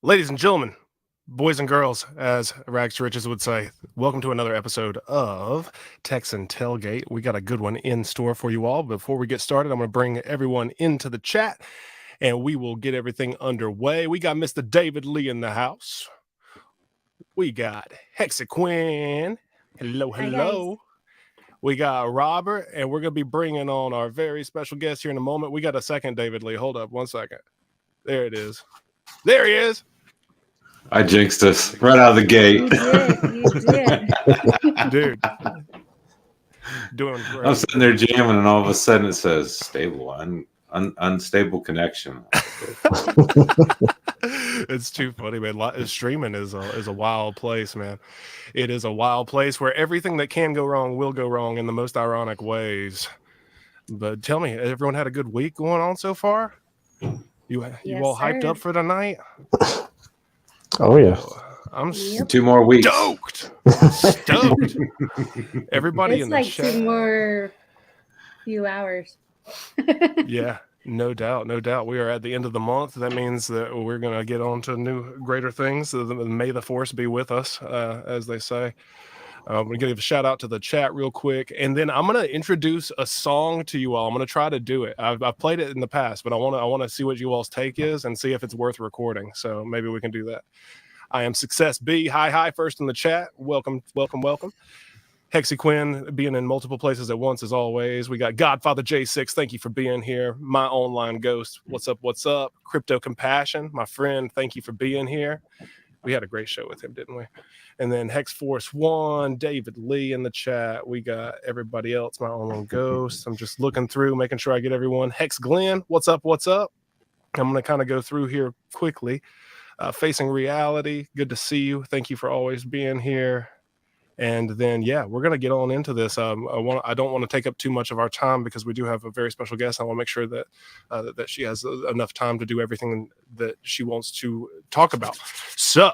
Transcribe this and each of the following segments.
Ladies and gentlemen, boys and girls, as Rags to Riches would say, welcome to another episode of Texan Tailgate. We got a good one in store for you all. Before we get started, I'm going to bring everyone into the chat, and we will get everything underway. We got Mr. David Lee in the house. We got BlaKcHEXican. Hello, hello. We got Robert, and we're going to be bringing on our very special guest here in a moment. We got a second David Lee. Hold up 1 second. There it is. There he is. I jinxed us right out of the gate. You did. Dude. Doing great. I'm sitting there jamming, and all of a sudden it says stable, unstable connection. It's too funny, man. Streaming is a wild place, man. It is a wild place where everything that can go wrong will go wrong in the most ironic ways. But tell me, everyone had a good week going on so far? You all hyped up for the night? Oh yeah. I'm 2 more weeks. Stoked. Everybody It's in the like chat. 2 more few hours. Yeah, no doubt. We are at the end of the month. That means that we're going to get on to new, greater things. May the force be with us, as they say. I'm going to give a shout out to the chat real quick, and then I'm going to introduce a song to you all. I'm going to try to do it. I've played it in the past, but I want to see what you all's take is and see if it's worth recording. So maybe we can do that. I am Success B. Hi, first in the chat. Welcome. BlaKcHEXican being in multiple places at once as always. We got Godfather J6. Thank you for being here. My online ghost. What's up? Crypto Compassion, my friend. Thank you for being here. We had a great show with him, didn't we? And then Hex Force 1, David Lee in the chat. We got everybody else, my online ghost. I'm just looking through, making sure I get everyone. Hex Glenn, what's up? I'm going to kind of go through here quickly. Facing Reality, good to see you. Thank you for always being here. And then, we're going to get on into this. I don't want to take up too much of our time because we do have a very special guest. I want to make sure that that she has enough time to do everything that she wants to talk about. So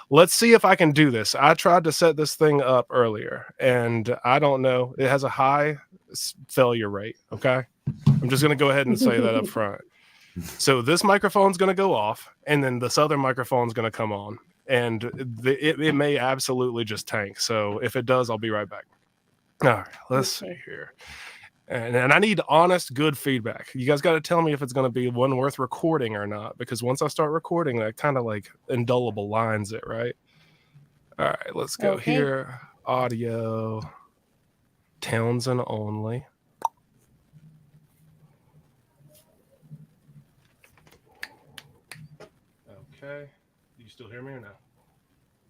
let's see if I can do this. I tried to set this thing up earlier, and I don't know. It has a high failure rate, okay? I'm just going to go ahead and say that up front. So this microphone's going to go off, and then this other microphone's going to come on. And it may absolutely just tank. So if it does, I'll be right back. All right, let's see here. And I need honest, good feedback. You guys got to tell me if it's going to be one worth recording or not, because once I start recording, that kind of like indelible lines it, right? All right, let's go here. Audio, Townsend only. Okay. Do you still hear me or no?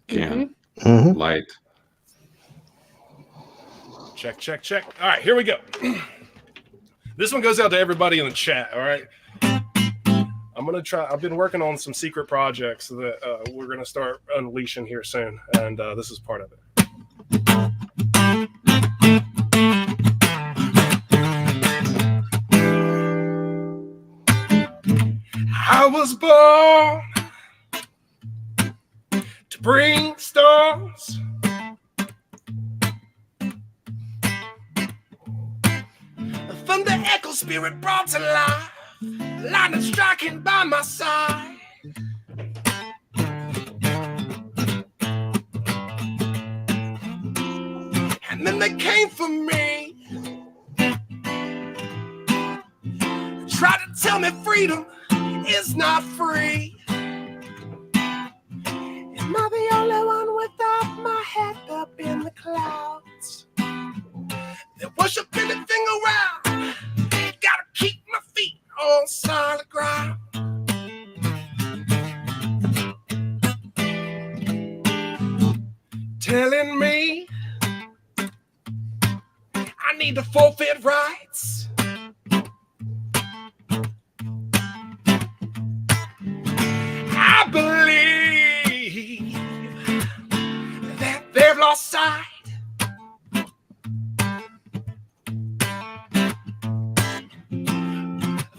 Can. Mm-hmm. Light. Check. All right, here we go. This one goes out to everybody in the chat, all right? I'm going to try. I've been working on some secret projects that we're going to start unleashing here soon, and this is part of it. I was born to bring storms. A thunder echo spirit brought to life, lightning striking by my side. And then they came for me, tried to tell me freedom is not free. Am I the only one without my head up in the clouds? They worship anything around. Gotta keep my feet on solid ground. Telling me I need to forfeit rights. I believe that they've lost sight.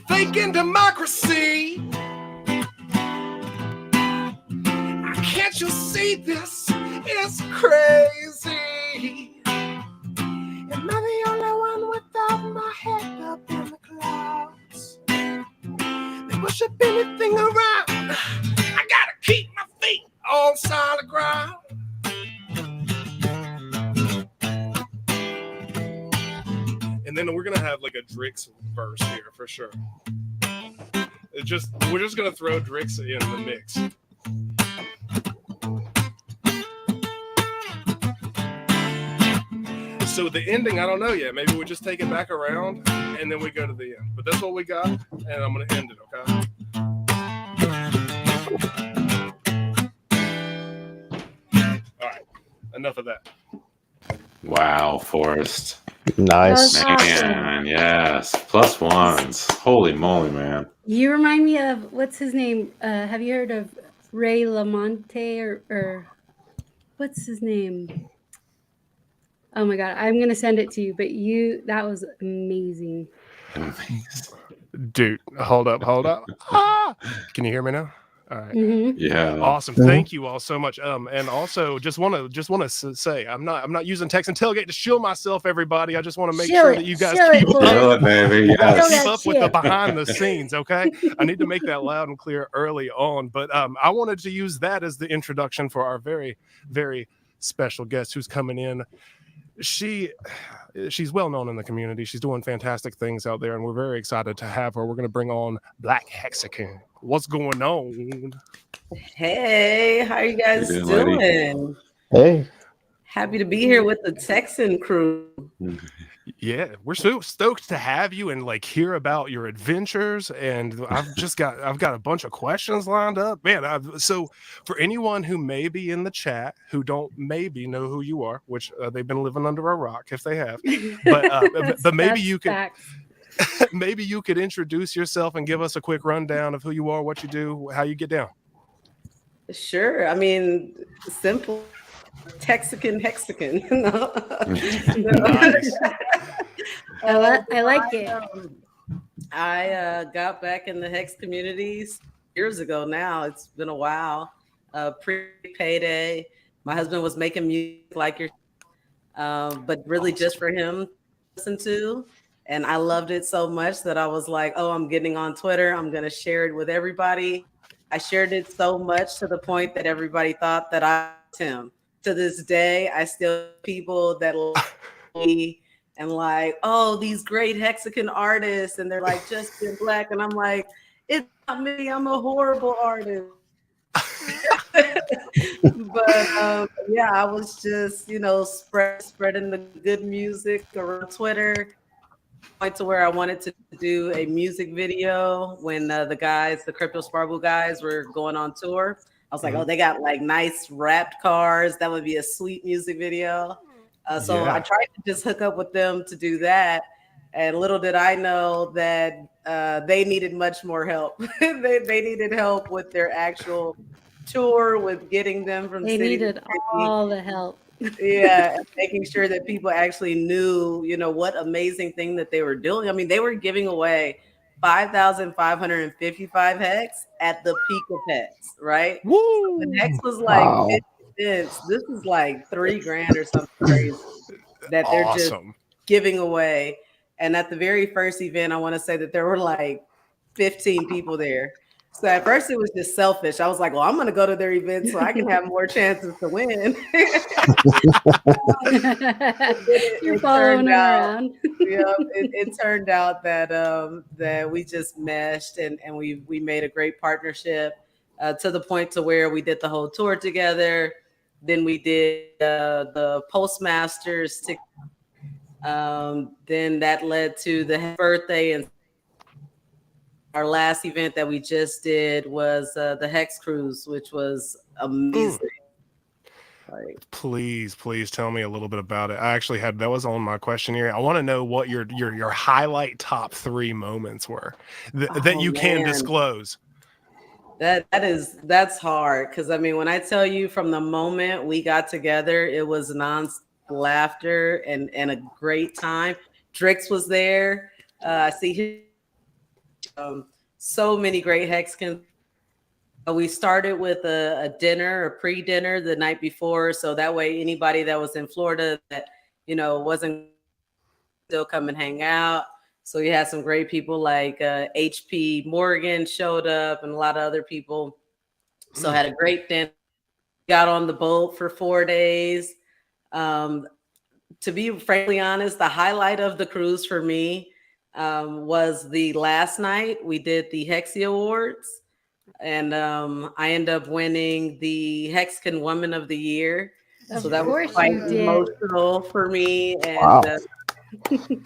Thinking democracy. Can't you see this is crazy? Am I the only one without my head up in the clouds? They worship anything around. I gotta keep Drix verse here for sure. We're just gonna throw Drix in the mix. So the ending, I don't know yet. Maybe we just take it back around and then we go to the end. But that's what we got, and I'm gonna end it. Okay. All right. Enough of that. Wow, Forrest. Nice. That was awesome. Man, yes. +1s. Holy moly, man. You remind me of what's his name? Have you heard of Ray Lamonte or what's his name? Oh my god, I'm gonna send it to you. But that was amazing. Dude, hold up. Ah! Can you hear me now? All right. Mm-hmm. Yeah. Awesome. Thank you all so much. And also just want to say I'm not using Texan Tailgate to shield myself, everybody. I just want to make sure that you guys keep boy. Feel it, baby. Yes. keep up with the behind the scenes, okay? I need to make that loud and clear early on. But I wanted to use that as the introduction for our very, very special guest who's coming in. She's well known in the community. She's doing fantastic things out there, and we're very excited to have her. We're going to bring on BlaKcHEXican. What's going on? Hey, how are you guys How you doing, doing? Hey. Happy to be here with the Texan crew. Yeah, we're so stoked to have you and like hear about your adventures. And I've got a bunch of questions lined up, man. So for anyone who may be in the chat who don't maybe know who you are, which they've been living under a rock if they have, but maybe you could maybe you could introduce yourself and give us a quick rundown of who you are, what you do, how you get down. Sure. I mean, simple. TEXAN.eth. Nice. I like it. I got back in the Hex communities years ago now. It's been a while. Pre-payday. My husband was making music like your, but really just for him to listen to. And I loved it so much that I was like, oh, I'm getting on Twitter. I'm going to share it with everybody. I shared it so much to the point that everybody thought that I was him. To this day, I still people that love me and like, oh, these great Hexican artists, and they're like, just in black, and I'm like, it's not me. I'm a horrible artist. But yeah, I was just spreading the good music around Twitter. Point to where I wanted to do a music video when the Crypto Sparkle guys were going on tour. I was like, oh, they got like nice wrapped cars. That would be a sweet music video. So I tried to just hook up with them to do that. And little did I know that they needed much more help. they needed help with their actual tour, with getting them from They city needed to city. all the help. Yeah, and making sure that people actually knew, what amazing thing that they were doing. I mean, they were giving away 5,555 hex at the peak of hex, right? Woo! So the hex was like 50 cents. This is like $3,000 or something crazy that they're just giving away. And at the very first event, I want to say that there were like 15 people there. So at first it was just selfish. I was like, well, I'm going to go to their event so I can have more chances to win. You're following them around. It turned out that we just meshed and we made a great partnership to the point to where we did the whole tour together. Then we did the Postmasters. Then that led to the birthday, and our last event that we just did was the Hex Cruise, which was amazing. Please tell me a little bit about it. I actually that was on my questionnaire. I want to know what your highlight top 3 moments were that you can disclose. That's hard, because I mean, when I tell you from the moment we got together, it was non-stop laughter and a great time. Drix was there. I see him. So many great Hexicans. We started with a pre-dinner the night before, so that way anybody that was in Florida that wasn't still come and hang out. So we had some great people like HP Morgan showed up and a lot of other people. So had a great dinner. Got on the boat for 4 days. To be frankly honest, the highlight of the cruise for me was the last night we did the Hexi Awards, and I ended up winning the HeXican Woman of the Year. So that was quite emotional for me, and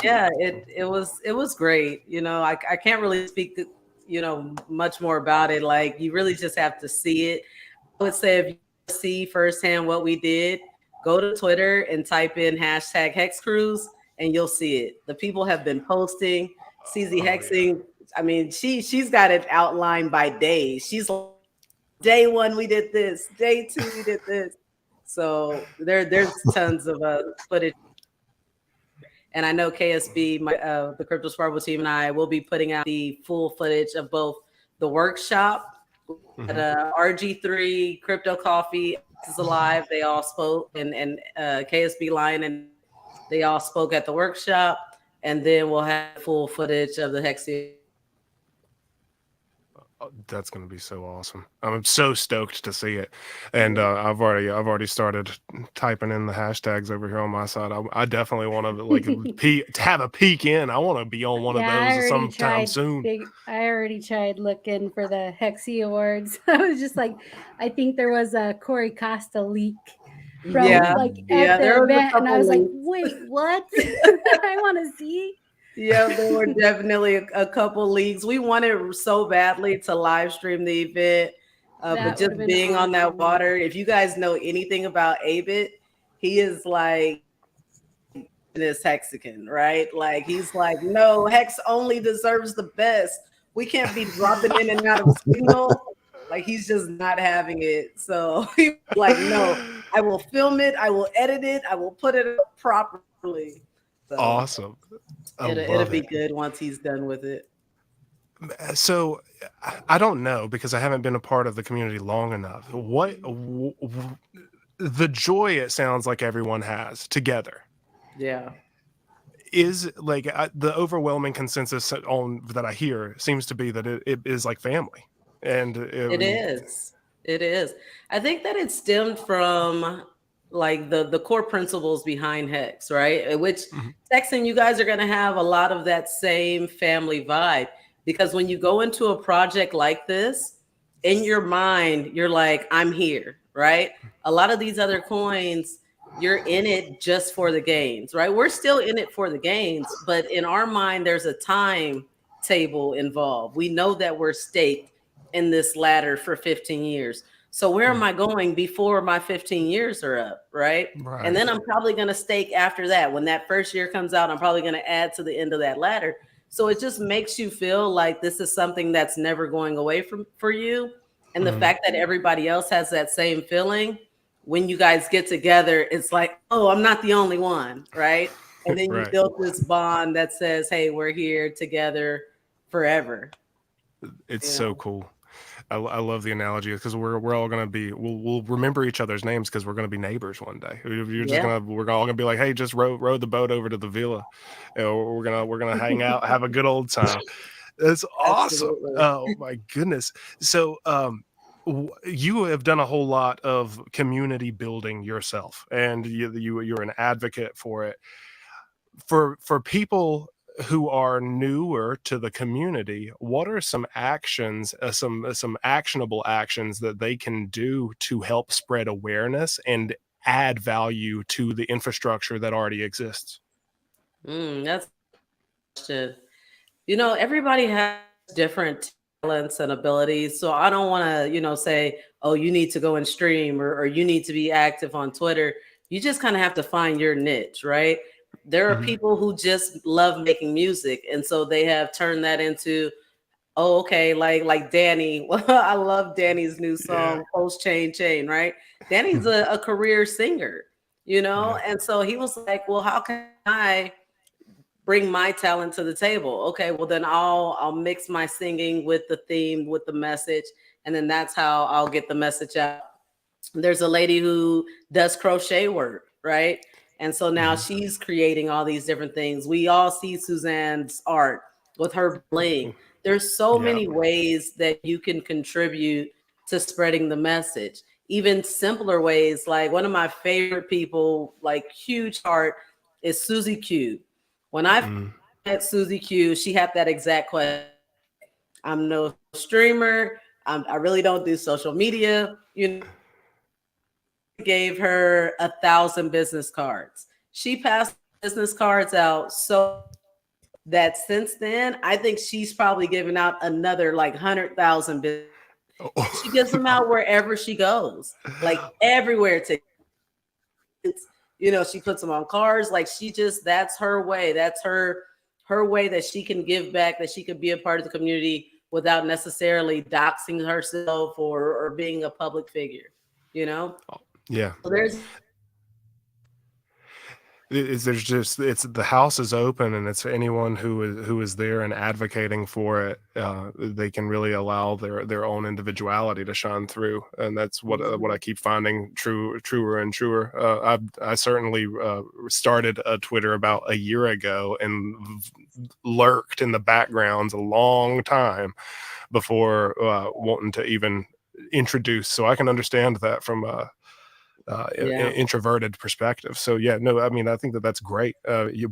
yeah, it was great. You know, I can't really speak, you know, much more about it. Like, you really just have to see it. I would say if you see firsthand what we did, go to Twitter and type in hashtag Hex Cruise, and you'll see it. The people have been posting. CZ Hexing. I mean, she's got it outlined by days. She's like, day one we did this, day two we did this. So there's tons of footage. And I know KSB, the Crypto Sparkle team, and I will be putting out the full footage of both the workshop at RG3, Crypto Coffee is Alive. They all spoke, and KSB Lion, and they all spoke at the workshop. And then we'll have full footage of the Hexi. That's going to be so awesome. I'm so stoked to see it. And I've already started typing in the hashtags over here on my side. I definitely want to like have a peek in. I want to be on one of those sometime soon. I already tried looking for the Hexi Awards. I was just like, I think there was a Corey Costa leak from at the event, and I was like, wait, what? I want to see. Yeah, there were definitely a couple leagues. We wanted so badly to live stream the event, but just being on that water. If you guys know anything about Abit, he is like this Hexican, right? Like, he's like, no, Hex only deserves the best. We can't be dropping in and out of signal. Like, he's just not having it. So he's like, no, I will film it, I will edit it, I will put it up properly. So awesome. It'll be good once he's done with it. So I don't know, because I haven't been a part of the community long enough. What the joy it sounds like everyone has together. Yeah. Is like the overwhelming consensus on that I hear seems to be that it is like family. And it is. I think that it stemmed from like the core principles behind Hex, right? Which TEXAN, you guys are going to have a lot of that same family vibe, because when you go into a project like this, in your mind, you're like, I'm here, right? A lot of these other coins, you're in it just for the gains, right? We're still in it for the gains, but in our mind, there's a time table involved. We know that we're staked in this ladder for 15 years. So where am I going before my 15 years are up, right? And then I'm probably going to stake after that. When that first year comes out, I'm probably going to add to the end of that ladder. So it just makes you feel like this is something that's never going away for you. And the fact that everybody else has that same feeling, when you guys get together, it's like, oh, I'm not the only one, right? And then you build this bond that says, hey, we're here together forever. It's so cool. I love the analogy, because we're all gonna be we'll remember each other's names, because we're gonna be neighbors one day. We're all gonna be like, hey, just row the boat over to the villa. We're gonna hang out, have a good old time. It's awesome. Absolutely. Oh my goodness. So you have done a whole lot of community building yourself, and you're an advocate for it. For people who are newer to the community, what are some actions, some actionable actions that they can do to help spread awareness and add value to the infrastructure that already exists? That's a question. You know, everybody has different talents and abilities. So I don't want to, say, oh, you need to go and stream, or you need to be active on Twitter. You just kind of have to find your niche, right? There are people who just love making music, and so they have turned that into, oh, okay, like Danny. I love Danny's new song, PulseChain, right? Danny's a career singer, and so he was like, well, how can I bring my talent to the table? Okay, well then I'll mix my singing with the theme, with the message, and then that's how I'll get the message out. There's a lady who does crochet work, right? And so now she's creating all these different things. We all see Suzanne's art with her bling. There's so many ways that you can contribute to spreading the message. Even simpler ways, like one of my favorite people, like huge heart, is Susie Q. When I met Susie Q, she had that exact question. I'm no streamer. I really don't do social media. You know, gave her 1,000 business cards. She passed business cards out so that since then, I think she's probably given out another like 100,000 business. She gives them out wherever she goes, like everywhere. You know, she puts them on cars. Like that's her way. That's her way that she can give back, that she could be a part of the community without necessarily doxing herself or being a public figure, you know? Yeah. So there's the house is open, and it's anyone who is there and advocating for it. They can really allow their own individuality to shine through, and that's what I keep finding truer and truer. I certainly started a Twitter about a year ago and lurked in the backgrounds a long time before wanting to even introduce. So I can understand that from introverted perspective. So yeah, no, I mean, I think that's great.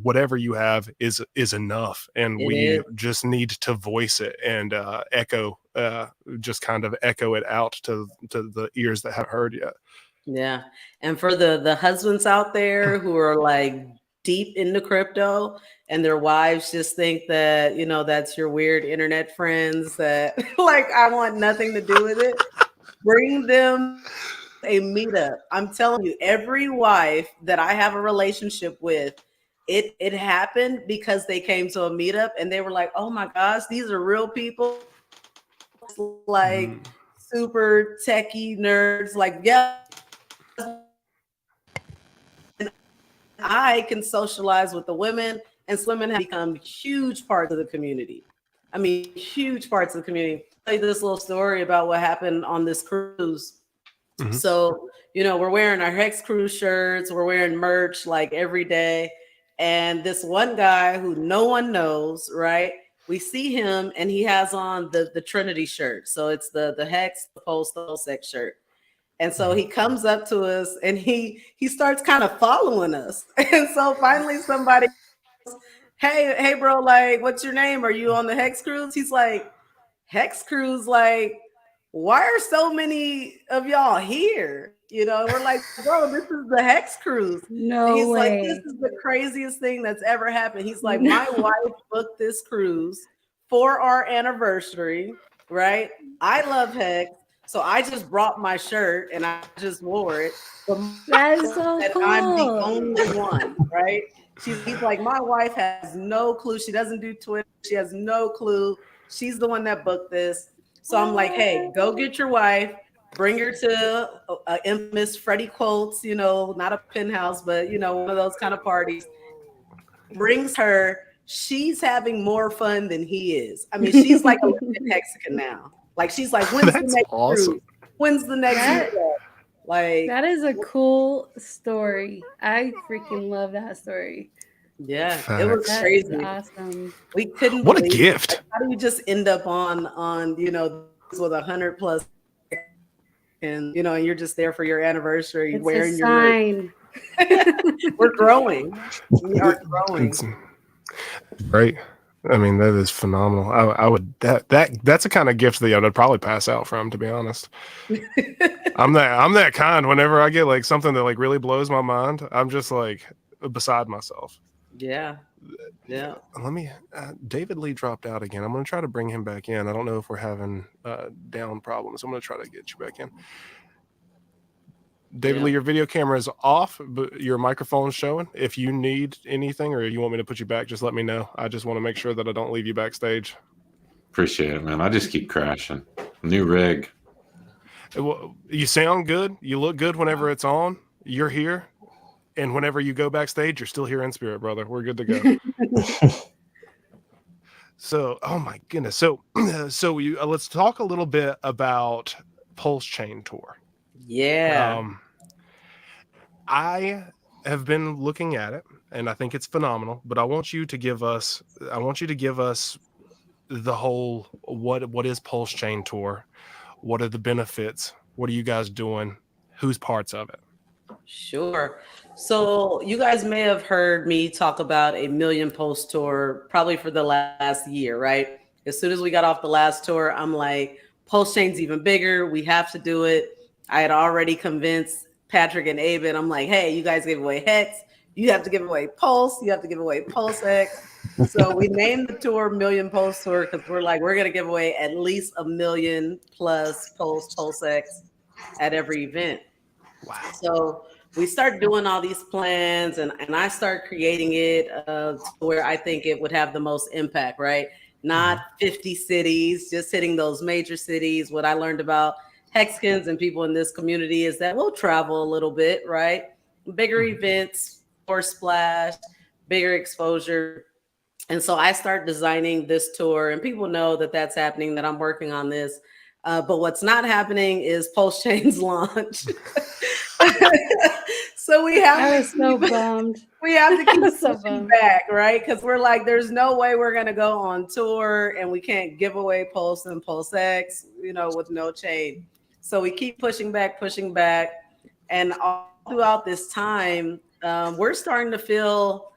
Whatever you have is enough, and we just need to voice it and just kind of echo it out to the ears that haven't heard yet. Yeah. And for the husbands out there who are like deep into crypto and their wives just think that, you know, that's your weird internet friends that like, I want nothing to do with it. Bring them a meetup. I'm telling you, every wife that I have a relationship with, it happened because they came to a meetup and they were like, oh my gosh, these are real people, like super techie nerds, like, yeah, and I can socialize with the women, and women have become huge parts of the community. I mean, huge parts of the community. I'll tell you this little story about what happened on this cruise. So, you know, we're wearing our Hex Cruise shirts, we're wearing merch like every day. And this one guy who no one knows, right? We see him and he has on the Trinity shirt. So it's the Hex, the PulseChain shirt. And so he comes up to us and he starts kind of following us. And so finally somebody goes, hey, bro, like, what's your name? Are you on the Hex Cruise? He's like, Hex Cruise, like, why are so many of y'all here? You know, we're like, bro, this is the Hex Cruise. No He's way. like, this is the craziest thing that's ever happened. He's like, my wife booked this cruise for our anniversary, right? I love Hex. So I just brought my shirt and I just wore it. But that is so cool. I'm the only one, right? He's like, my wife has no clue. She doesn't do Twitter. She has no clue. She's the one that booked this. So I'm like, hey, go get your wife, bring her to infamous Freddie Quotes, you know, not a penthouse, but, you know, one of those kind of parties. Brings her. She's having more fun than he is. I mean, she's like a BlaKcHEXican now. Like, she's like, when's the next cruise? When's the next meetup? Like, that is a cool story. I freaking love that story. Yeah, it was crazy. Awesome. We couldn't. What a gift! Like, how do you just end up on you know, with 100+, and you know, and you're just there for your anniversary, it's wearing a your sign. We're growing. We are growing. It's great. I mean, that is phenomenal. I would that's the kind of gift that I'd probably pass out from, to be honest. I'm that kind. Whenever I get like something that like really blows my mind, I'm just like beside myself. Yeah. Let me. David Lee dropped out again. I'm going to try to bring him back in. I don't know if we're having down problems. I'm going to try to get you back in. David Lee, your video camera is off, but your microphone's showing. If you need anything or you want me to put you back, just let me know. I just want to make sure that I don't leave you backstage. Appreciate it, man. I just keep crashing. New rig. You sound good. You look good whenever it's on. You're here. And whenever you go backstage, you're still here in spirit, brother. We're good to go. So, oh my goodness. So let's talk a little bit about PulseChain Tour. Yeah. I have been looking at it, and I think it's phenomenal. But I want you to give us the whole what is PulseChain Tour? What are the benefits? What are you guys doing? Who's parts of it? Sure. So you guys may have heard me talk about a million post tour probably for the last year, right? As soon as we got off the last tour, I'm like, PulseChain's even bigger. We have to do it. I had already convinced Patrick and Abe, and I'm like, hey, you guys give away Hex. You have to give away Pulse. You have to give away PulseX. So we named the tour Million Post Tour because we're like, we're going to give away at least 1 million plus PulseX at every event. Wow. So we start doing all these plans, and I start creating it to where I think it would have the most impact, right? Not 50 cities, just hitting those major cities. What I learned about Hexicans and people in this community is that we'll travel a little bit, right? Bigger events, more splash, bigger exposure. And so I start designing this tour, and people know that that's happening, that I'm working on this. But what's not happening is PulseChain's launch. So we have I was so bummed. We have to keep So pushing bummed. back, right? Because we're like, there's no way we're gonna go on tour and we can't give away Pulse and PulseX, with no chain. So we keep pushing back, and all throughout this time, we're starting to feel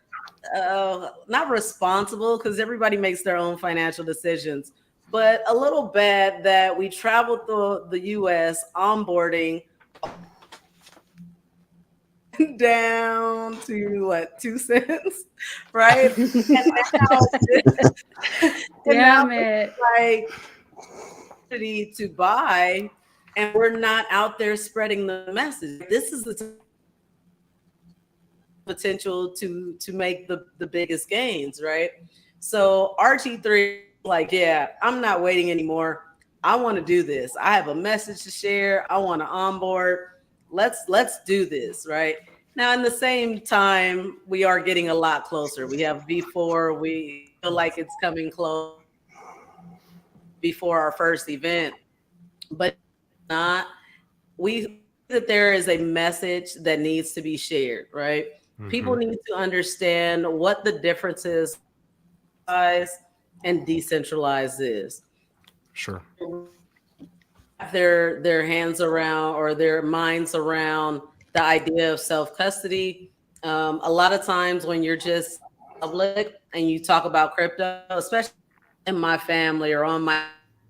not responsible, because everybody makes their own financial decisions, but a little bad that we traveled through the US onboarding down to what, 2 cents, right? Damn it. Like to buy, and we're not out there spreading the message. This is the potential to make the biggest gains, right? So RG3, like, yeah, I'm not waiting anymore. I want to do this. I have a message to share. I want to onboard. Let's do this, right? Now, in the same time, we are getting a lot closer. We have V4. We feel like it's coming close before our first event, but not. We that there is a message that needs to be shared, right? People need to understand what the difference is, and decentralized is. Sure. Their hands around, or their minds around, the idea of self-custody. A lot of times when you're just public and you talk about crypto, especially in my family or on my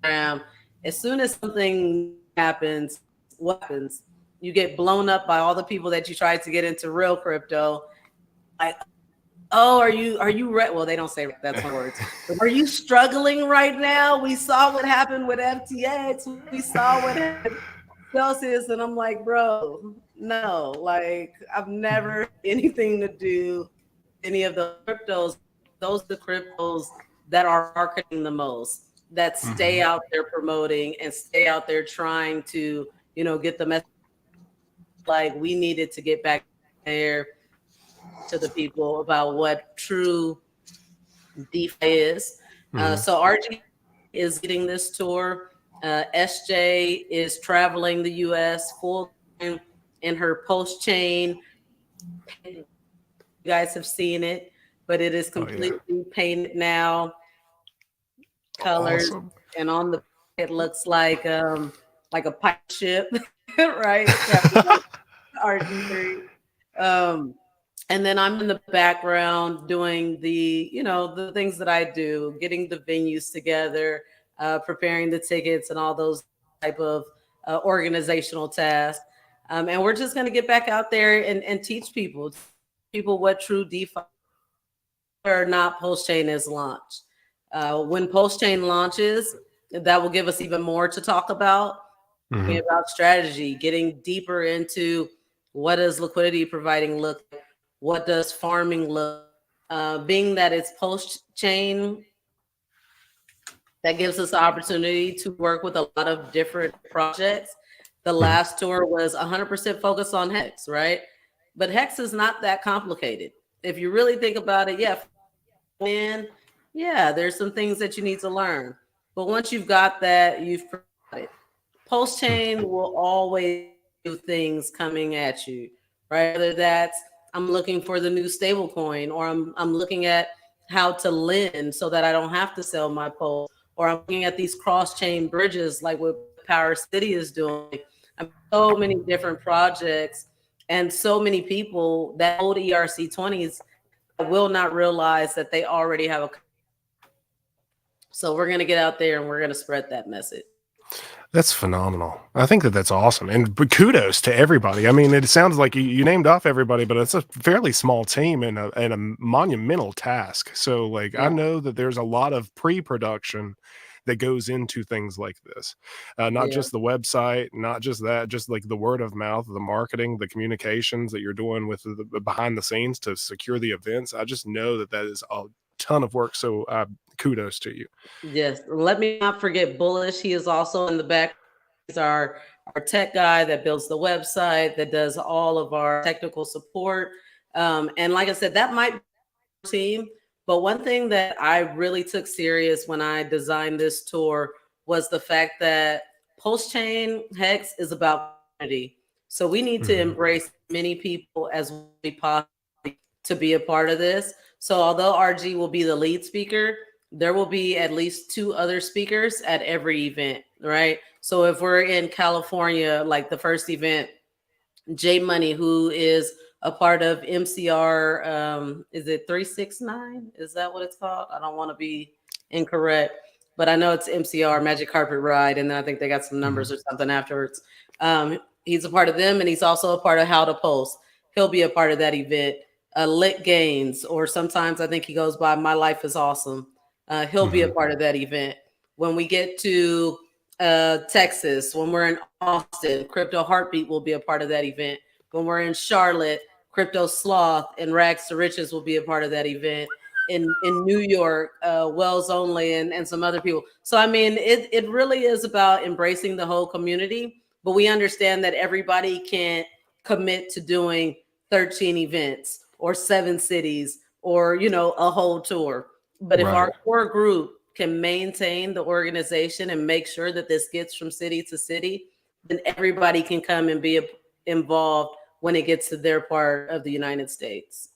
Instagram, as soon as something happens, what happens? You get blown up by all the people that you tried to get into real crypto. Like, oh, are you well, they don't say that's my words. Are you struggling right now? We saw what happened with FTX. We saw what happened with Celsius. And I'm like, bro, no, like, I've never had anything to do with any of the cryptos. Those are the cryptos that are marketing the most, that stay out there promoting and stay out there trying to, get the message. Like, we needed to get back there to the people about what true DeFi is. So RG is getting this tour. SJ is traveling the US full time in her PulseChain. You guys have seen it, but it is completely painted now, colors, and on the it looks like a pirate ship, right? RG3. And then I'm in the background doing the things that I do, getting the venues together, preparing the tickets and all those type of organizational tasks. And we're just going to get back out there and teach people what true DeFi or not PulseChain is launched. When PulseChain launches, that will give us even more to talk about, about strategy, getting deeper into what does liquidity providing look like. What does farming look? Being that it's PulseChain, that gives us the opportunity to work with a lot of different projects. The last tour was 100% focused on Hex, right? But Hex is not that complicated. If you really think about it, there's some things that you need to learn. But once you've got that, you've got it. PulseChain will always do things coming at you, right? Whether that's I'm looking for the new stable coin, or I'm looking at how to lend so that I don't have to sell my Pulse, or I'm looking at these cross-chain bridges like what Power City is doing. So many different projects And so many people that old ERC20s will not realize that they already have a. So we're going to get out there and we're going to spread that message. That's phenomenal. I think that that's awesome. And kudos to everybody. I mean, it sounds like you named off everybody, but it's a fairly small team and a monumental task. So like, I know that there's a lot of pre-production that goes into things like this. Not just the website, not just that, just like the word of mouth, the marketing, the communications that you're doing with the behind the scenes to secure the events. I just know that that is a ton of work. So kudos to you. Yes. Let me not forget Bullish. He is also in the back. He's our tech guy that builds the website, that does all of our technical support. And like I said, that might be our team. But one thing that I really took serious when I designed this tour was the fact that PulseChain Hex is about community. So we need to embrace many people as we possibly to be a part of this. So although RG will be the lead speaker, there will be at least 2 other speakers at every event, right? So if we're in California, like the first event, J Money, who is a part of MCR, is it 369? Is that what it's called? I don't want to be incorrect, but I know it's MCR, Magic Carpet Ride, and then I think they got some numbers or something afterwards. He's a part of them, and he's also a part of How to Post. He'll be a part of that event. Lit Gains, or sometimes I think he goes by My Life is Awesome. He'll be a part of that event. When we get to Texas, when we're in Austin, Crypto Heartbeat will be a part of that event. When we're in Charlotte, Crypto Sloth and Rags to Riches will be a part of that event. In New York, Wells Only and some other people. So, I mean, it really is about embracing the whole community, but we understand that everybody can't commit to doing 13 events or 7 cities or, you know, a whole tour. But if our core group can maintain the organization and make sure that this gets from city to city, then everybody can come and be involved when it gets to their part of the United States.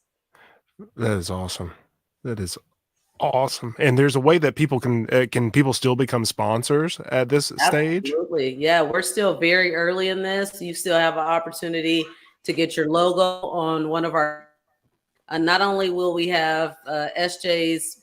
That is awesome. That is awesome. And there's a way that people can people still become sponsors at this stage? Absolutely. Yeah, we're still very early in this. You still have an opportunity to get your logo on one of our. Not only will we have SJ's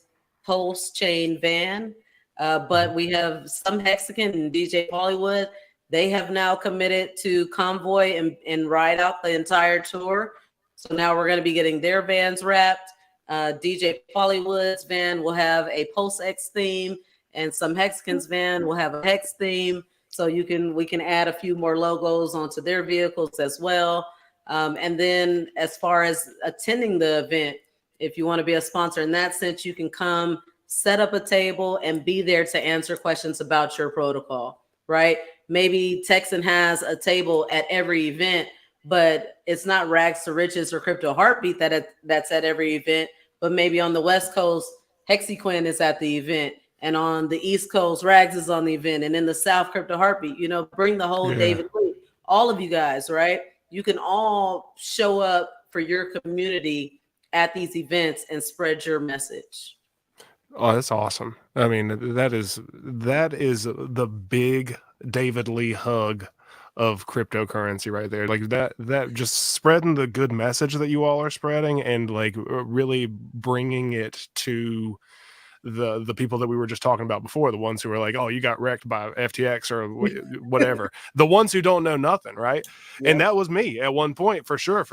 PulseChain van, but we have some Hexagon and DJ Hollywood. They have now committed to convoy and ride out the entire tour. So now we're going to be getting their vans wrapped. DJ Hollywood's van will have a PulseX theme, and some Hexagon's van will have a Hex theme. So we can add a few more logos onto their vehicles as well. And then as far as attending the event, if you want to be a sponsor in that sense, you can come set up a table and be there to answer questions about your protocol, right? Maybe TEXAN has a table at every event, but it's not Rags to Riches or Crypto Heartbeat that's at every event. But maybe on the West Coast, HexiQuinn is at the event. And on the East Coast, Rags is on the event. And in the South, Crypto Heartbeat, you know, bring the whole David Lee, all of you guys, right? You can all show up for your community at these events and spread your message. Oh, that's awesome. I mean, that is the big David Lee hug of cryptocurrency right there. Like that just spreading the good message that you all are spreading and like really bringing it to the people that we were just talking about before, the ones who are like, oh, you got wrecked by FTX or whatever, the ones who don't know nothing, right? Yep. And that was me at one point, for sure.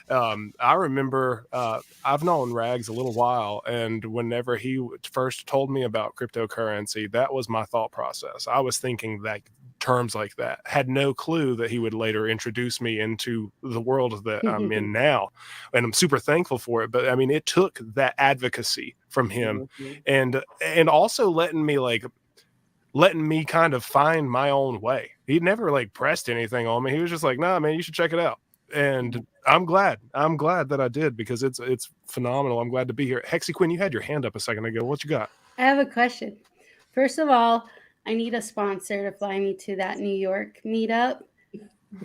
I remember I've known Rags a little while, and whenever he first told me about cryptocurrency, that was my thought process. I was thinking that terms like that, had no clue that he would later introduce me into the world that I'm in now, and I'm super thankful for it. But I mean, it took that advocacy from him, and also letting me kind of find my own way. He never like pressed anything on me. He was just like, nah, man, you should check it out. And I'm glad that I did, because it's phenomenal. I'm glad to be here. HexiQuinn, you had your hand up a second ago. What you got? I have a question. First of all, I need a sponsor to fly me to that New York meetup.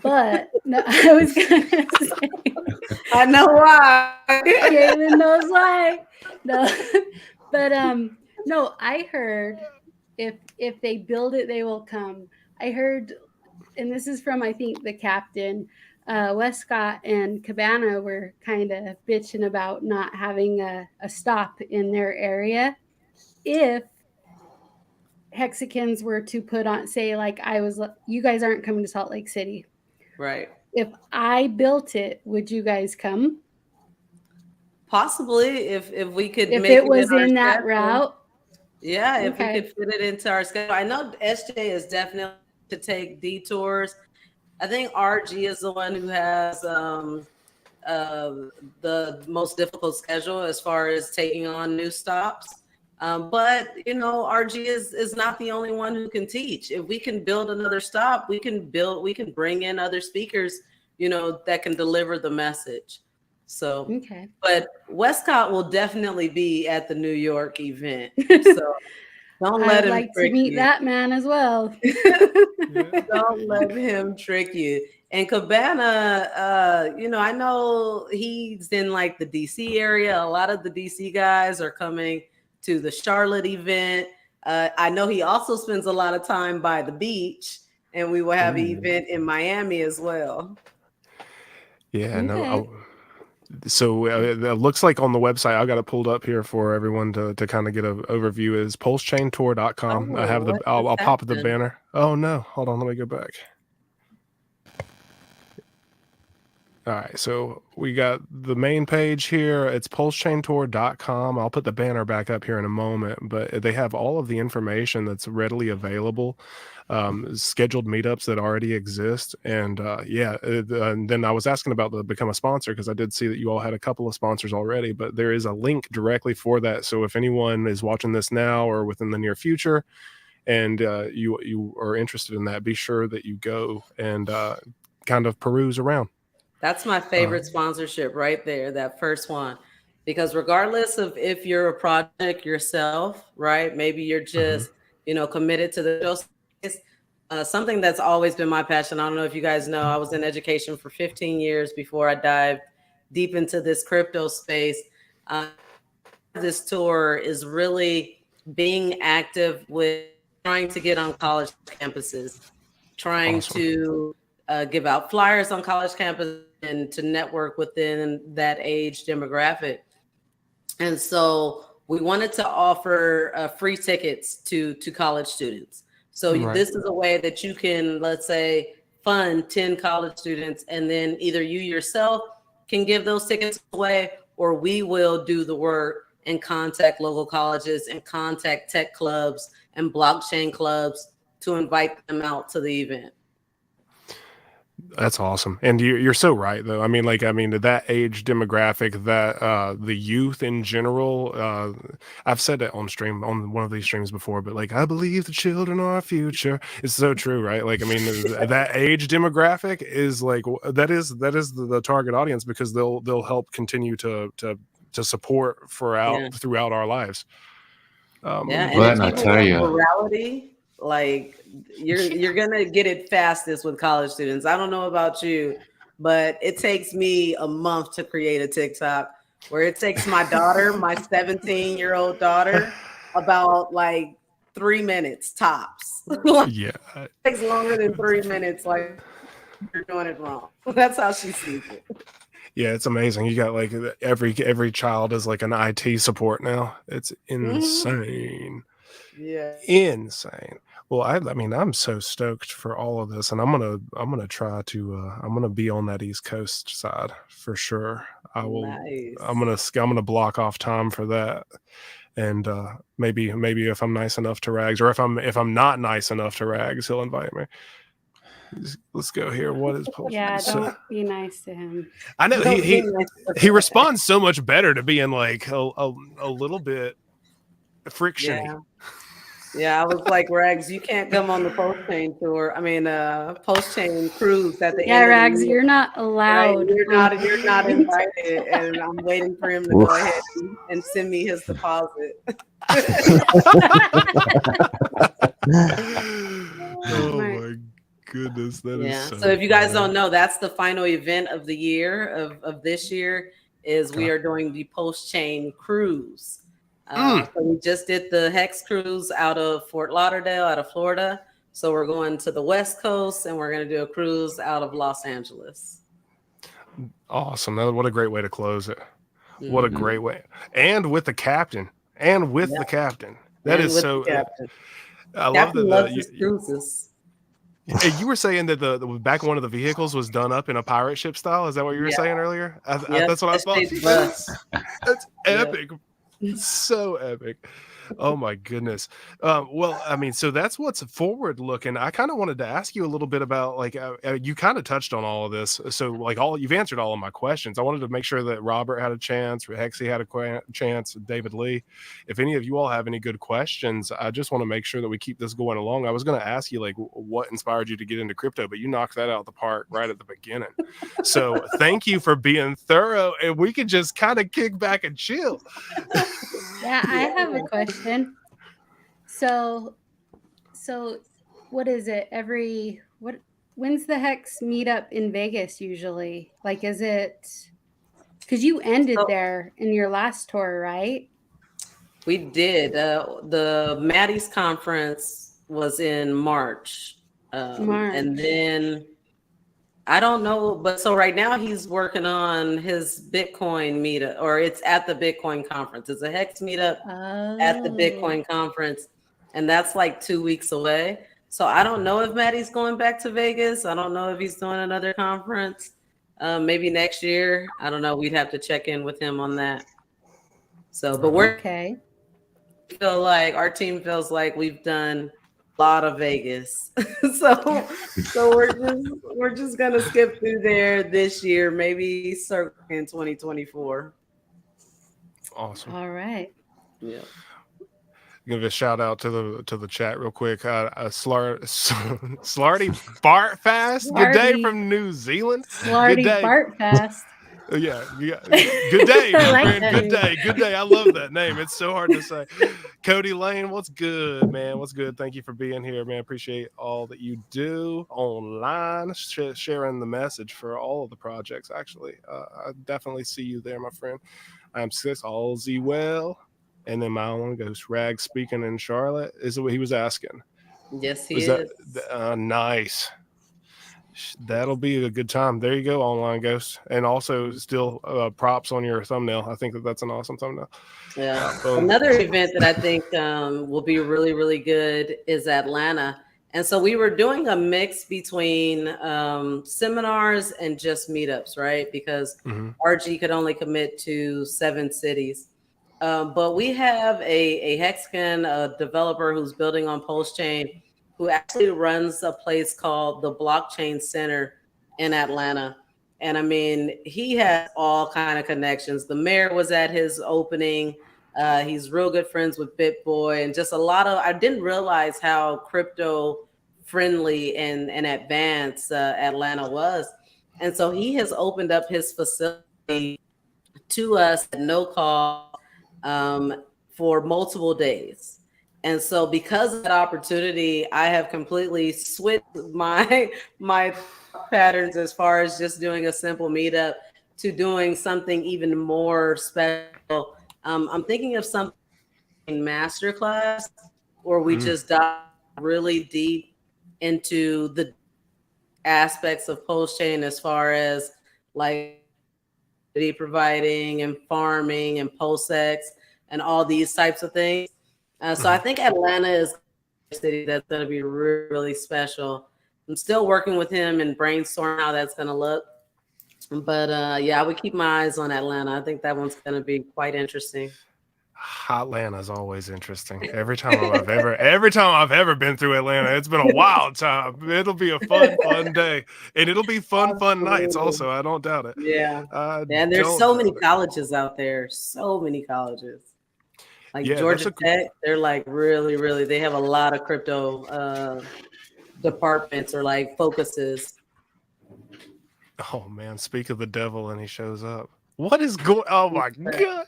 But no, I was gonna say, I know why. Galen knows why. No, but no, I heard if they build it, they will come. I heard, and this is from I think the captain. Westcott and Cabana were kind of bitching about not having a stop in their area. If Hexicans were to put on, say, like you guys aren't coming to Salt Lake City. Right. If I built it, would you guys come? Possibly, if we could If make it was our in that schedule. route. Yeah, if we Okay. could fit it into our schedule. I know SJ is definitely to take detours. I think RG is the one who has the most difficult schedule as far as taking on new stops. But RG is not the only one who can teach. If we can build another stop, we can bring in other speakers, that can deliver the message. So, Okay. but Westcott will definitely be at the New York event. So don't let I'd him like to trick meet you. that man as well. Don't let him trick you. And Cabana, I know he's in like the DC area. A lot of the DC guys are coming to the Charlotte event. I know he also spends a lot of time by the beach, and we will have an event in Miami as well. Yeah, Okay. no. So it looks like on the website, I got it pulled up here for everyone to kind of get an overview, is PulseChainTour.com. I have I'll pop the banner. Oh no, hold on, let me go back. All right, so we got the main page here. It's PulseChainTour.com. I'll put the banner back up here in a moment, but they have all of the information that's readily available, scheduled meetups that already exist. And and then I was asking about the become a sponsor, because I did see that you all had a couple of sponsors already, but there is a link directly for that. So if anyone is watching this now or within the near future, and you are interested in that, be sure that you go and kind of peruse around. That's my favorite sponsorship right there, that first one. Because regardless of if you're a project yourself, right? Maybe you're just, committed to the show space. Something that's always been my passion. I don't know if you guys know, I was in education for 15 years before I dived deep into this crypto space. This tour is really being active with trying to get on college campuses, trying to give out flyers on college campuses, and to network within that age demographic. And so we wanted to offer free tickets to college students. So this is a way that you can, let's say, fund 10 college students, and then either you yourself can give those tickets away, or we will do the work and contact local colleges and contact tech clubs and blockchain clubs to invite them out to the event. That's awesome. And you're so right, though. I mean, that age demographic, that the youth in general, I've said that on one of these streams before, but like, I believe the children are our future. It's so true, right? Like, I mean, that age demographic is like, that is the target audience, because they'll help continue to support throughout our lives. And if people want virality, like you're gonna get it fastest with college students. I don't know about you, but it takes me a month to create a TikTok, where it takes my daughter, my 17-year-old daughter, about like 3 minutes tops. Yeah, it takes longer than 3 minutes. Like, you're doing it wrong. That's how she sees it. Yeah, it's amazing. You got like every child is like an IT support now. It's insane. Yeah, insane. Well, I mean, I'm so stoked for all of this, and I'm gonna try to I'm gonna be on that East Coast side for sure. I will. Nice. I'm gonna block off time for that, and maybe if I'm nice enough to Rags, or if I'm not nice enough to Rags, he'll invite me. Let's go here. What is Pulse? Yeah, don't be nice to him. I know he responds so much better to being like a little bit friction. Yeah, I was like, Rags, you can't come on the PulseChain tour. I mean, PulseChain cruise at the end. Yeah, Rags, you're not allowed. Right? You're not invited, and I'm waiting for him to go ahead and send me his deposit. Oh my goodness, that is so if you guys don't know, that's the final event of the year of this year. We are doing the PulseChain cruise. So we just did the Hex cruise out of Fort Lauderdale, out of Florida. So we're going to the West Coast, and we're going to do a cruise out of Los Angeles. Awesome. What a great way to close it. What a Mhm. great way. And with the captain. And with Yeah. the captain. That And is with so. the captain. I love Captain loves that his cruises. you were saying that the back one of the vehicles was done up in a pirate ship style. Is that what you were Yeah. saying earlier? Yep. That's what I That thought. shaped bus. That's Yep. epic. So epic. Oh my goodness. Well, I mean, so that's what's forward looking. I kind of wanted to ask you a little bit about like you kind of touched on all of this. So like you've answered all of my questions. I wanted to make sure that Robert had a chance, Hexy had a chance, David Lee. If any of you all have any good questions, I just want to make sure that we keep this going along. I was going to ask you like what inspired you to get into crypto, but you knocked that out of the park right at the beginning. So thank you for being thorough, and we can just kind of kick back and chill. Yeah, I have a question. So what is it? When's the Hex meetup in Vegas usually? Like, is it because you ended there in your last tour, right? We did. The Maddie's conference was in March. And then I don't know, but so right now he's working on his Bitcoin meetup, or it's at the Bitcoin conference. It's a Hex meetup at the Bitcoin conference, and that's like 2 weeks away. So I don't know if Maddie's going back to Vegas. I don't know if he's doing another conference. Maybe next year. I don't know. We'd have to check in with him on that. So, but we're okay. Feel like our team feels like we've done a lot of Vegas. so we're just gonna skip through there this year, maybe circle in 2024. Awesome. All right. Yeah. Give a shout out to the chat real quick. Slarty Bartfast. Good day from New Zealand. Slarty Good day. Bartfast. Yeah. Good day, my like friend. Good day. Good day. I love that name. It's so hard to say. Cody Lane, what's good, man? What's good? Thank you for being here, man. Appreciate all that you do online, sharing the message for all of the projects. Actually, I definitely see you there, my friend. I'm Sis. All's well. And then my own ghost Rag speaking in Charlotte is what he was asking. Yes, he is. Nice. That'll be a good time. There you go, Online Ghost. And also still props on your thumbnail. I think that's an awesome thumbnail. Yeah. Another event that I think will be really, really good is Atlanta. And so we were doing a mix between seminars and just meetups, right? Because RG could only commit to 7 cities. But we have a Hexagon, a developer who's building on PulseChain, who actually runs a place called the BlaKcHEXican Center in Atlanta. And I mean, he has all kind of connections. The mayor was at his opening. He's real good friends with BitBoy, and just a lot of, I didn't realize how crypto friendly and advanced Atlanta was. And so he has opened up his facility to us at no cost for multiple days. And so because of that opportunity, I have completely switched my patterns as far as just doing a simple meetup to doing something even more special. I'm thinking of something masterclass where we just dive really deep into the aspects of PulseChain as far as like providing and farming and PulseX and all these types of things. So I think Atlanta is a city that's going to be really, really special. I'm still working with him and brainstorming how that's going to look. But yeah, I would keep my eyes on Atlanta. I think that one's going to be quite interesting. Atlanta is always interesting. Every time I've ever been through Atlanta, it's been a wild time. It'll be a fun day, and it'll be fun nights also. I don't doubt it. Yeah, and there's so many colleges out there. So many colleges. Like Georgia Tech, they're like really, they have a lot of crypto departments or like focuses. Oh man, speak of the devil and he shows up. What is going? Oh my god!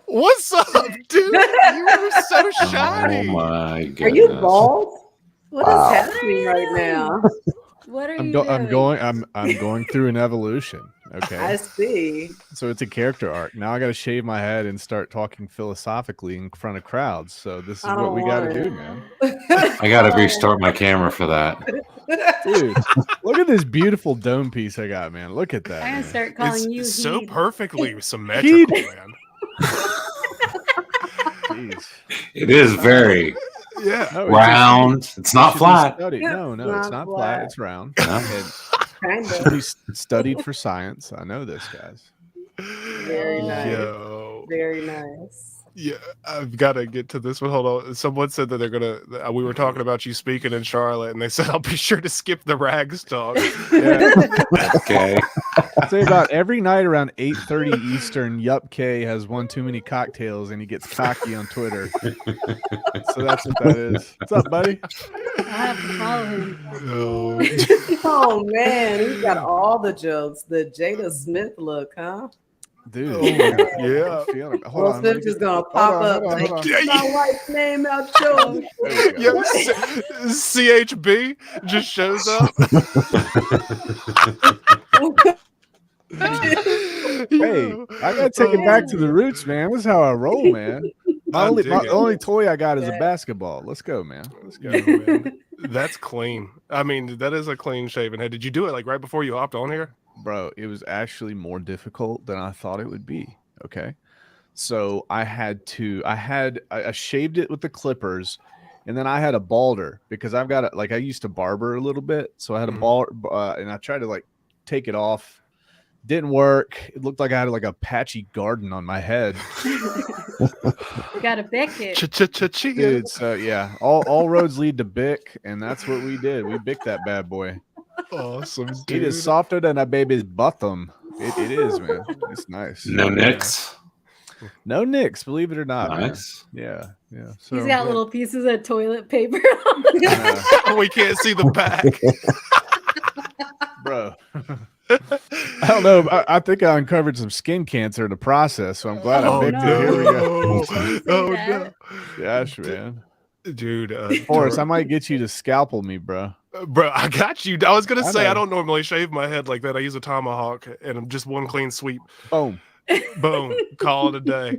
What's up, dude? You were so shiny. Oh my goodness! Are you bald? What is happening right now? What are you doing? I'm going through an evolution. Okay. I see. So it's a character arc. Now I got to shave my head and start talking philosophically in front of crowds. So this is what we got to do, man. I got to restart my camera for that. Dude, look at this beautiful dome piece I got, man. Look at that. I'm gonna Man. start calling you It's so Heed. perfectly symmetrical, Heed. man. Jeez. It is very Yeah. No, round. It's not flat. Studied. No, it's not flat. It's round. No. And Kind should of. be studied for science. I know this, guys. Very nice. Yo. Very nice. Yeah, I've got to get to this one. Hold on. Someone said that they're gonna. We were talking about you speaking in Charlotte, and they said I'll be sure to skip the rags talk. Yeah. Okay. I'd say about every night around 8:30 Eastern, Yup K has one too many cocktails and he gets cocky on Twitter. So that's what that is. What's up, buddy? I'll have to follow him. Oh, Oh man, he's got all the jokes. The Jada Smith look, huh? Dude. Oh, yeah. Hold Will on. let Smith me just get- gonna hold pop on, up. hold on, hold on. Take my wife's name out your. There we go. yeah. CHB just shows up. Hey, I gotta take it back to the roots, man. This is how I roll, man. My I only, dig my it. only toy I got is a basketball. Let's go, man. Let's go. Yo, man. That's clean. I mean, that is a clean shaven head. Did you do it like right before you hopped on here? Bro, it was actually more difficult than I thought it would be. Okay. So I shaved it with the clippers, and then I had a balder because I've got I used to barber a little bit. So I had a ball, and I tried to like take it off. Didn't work. It looked like I had like a patchy garden on my head. We gotta bick it. Ch-ch-ch-chia. Dude, so yeah, all roads lead to Bic, and that's what we did. We Bic that bad boy. Awesome, It dude. is softer than a baby's bottom. It is, man. It's nice. No nicks. No nicks, believe it or not. man. Nice. Yeah. So, He's got little pieces of toilet paper. We can't see the back. bro. I don't know. I think I uncovered some skin cancer in the process, so I'm glad I picked it. Here we go. Oh no, Gosh, man. dude. Forrest, I might get you to scalpel me, bro. Bro, I got you. I was gonna I say know. I don't normally shave my head like that. I use a tomahawk and I'm just one clean sweep. Boom. Boom. Call it a day.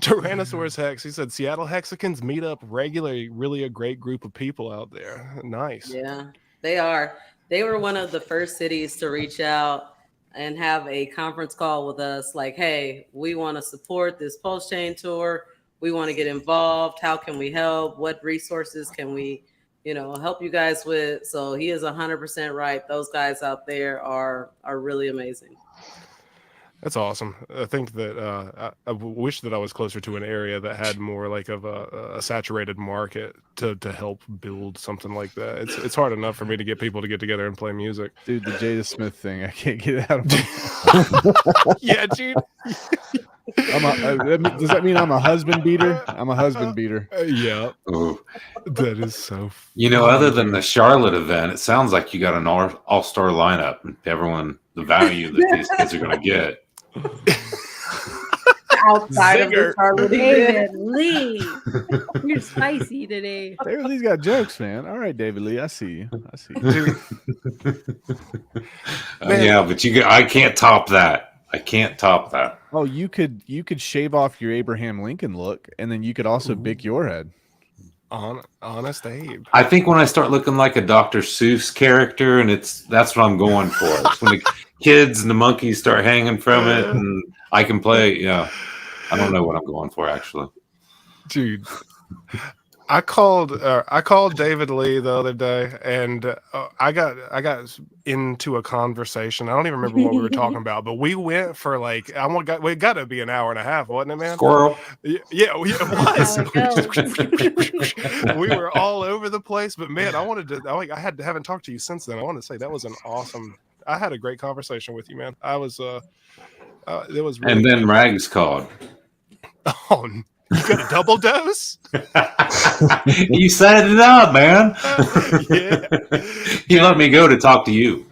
Tyrannosaurus Hex. He said Seattle Hexicans meet up regularly. Really a great group of people out there. Nice. Yeah, they are. They were one of the first cities to reach out and have a conference call with us. Like, hey, we want to support this PulseChain tour. We want to get involved. How can we help? What resources can we, help you guys with? So he is 100% right. Those guys out there are really amazing. That's awesome. I think that I wish that I was closer to an area that had more like of a saturated market to help build something like that. It's hard enough for me to get people to get together and play music. Dude, the Jada Smith thing, I can't get it out of my Yeah, dude. Does that mean I'm a husband beater? I'm a husband beater. Yeah, Ooh. that is so. Other than the Charlotte event, it sounds like you got an all-star lineup. Everyone, the value that these kids are going to get. Outside of the Charlotte David event. Lee, you're spicy today. David Lee's got jokes, man. All right, David Lee, I see you. Dude, Yeah, but I can't top that. I can't top that. Oh, you could shave off your Abraham Lincoln look, and then you could also bick your head. honest Abe. I think when I start looking like a Dr. Seuss character, and that's what I'm going for. It's when the kids and the monkeys start hanging from it, and I can play. Yeah, I don't know what I'm going for actually. Dude, I called David Lee the other day, and I got into a conversation. I don't even remember what we were talking about, but we went for like we got to be an hour and a half, wasn't it, man? Squirrel. Yeah, it was. How We were all over the place, but man, I haven't talked to you since then. I want to say that was an awesome. I had a great conversation with you, man. I was it was really And then Rags called. Oh, you got a double dose? You set it up, man. Yeah. He let me go to talk to you.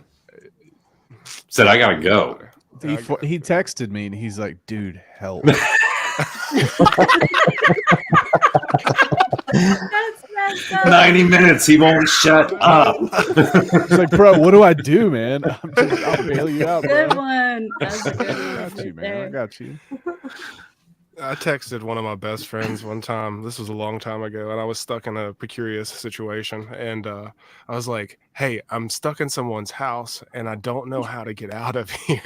Said I gotta go. He texted me and he's like, "Dude, help." That's messed up. 90 minutes. He won't shut up. He's like, "Bro, what do I do, man? I'll bail you out, Good bro." one. That's a good I one. got you, right man. I there. got you. I texted one of my best friends one time. This was a long time ago, and I was stuck in a precarious situation. And I was like, "Hey, I'm stuck in someone's house, and I don't know how to get out of here."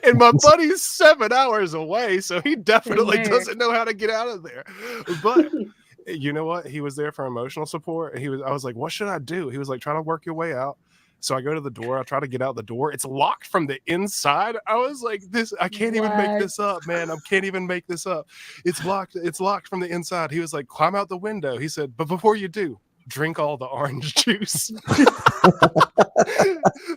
And my buddy's 7 hours away, so he definitely there. doesn't know how to get out of there. But you know what? He was there for emotional support. I was like, "What should I do?" He was like, "Try to work your way out." So I go to the door. I try to get out the door. It's locked from the inside. I was like, I can't even make this up, man. I can't even make this up. It's locked. It's locked from the inside. He was like, "Climb out the window." He said, "But before you do, drink all the orange juice."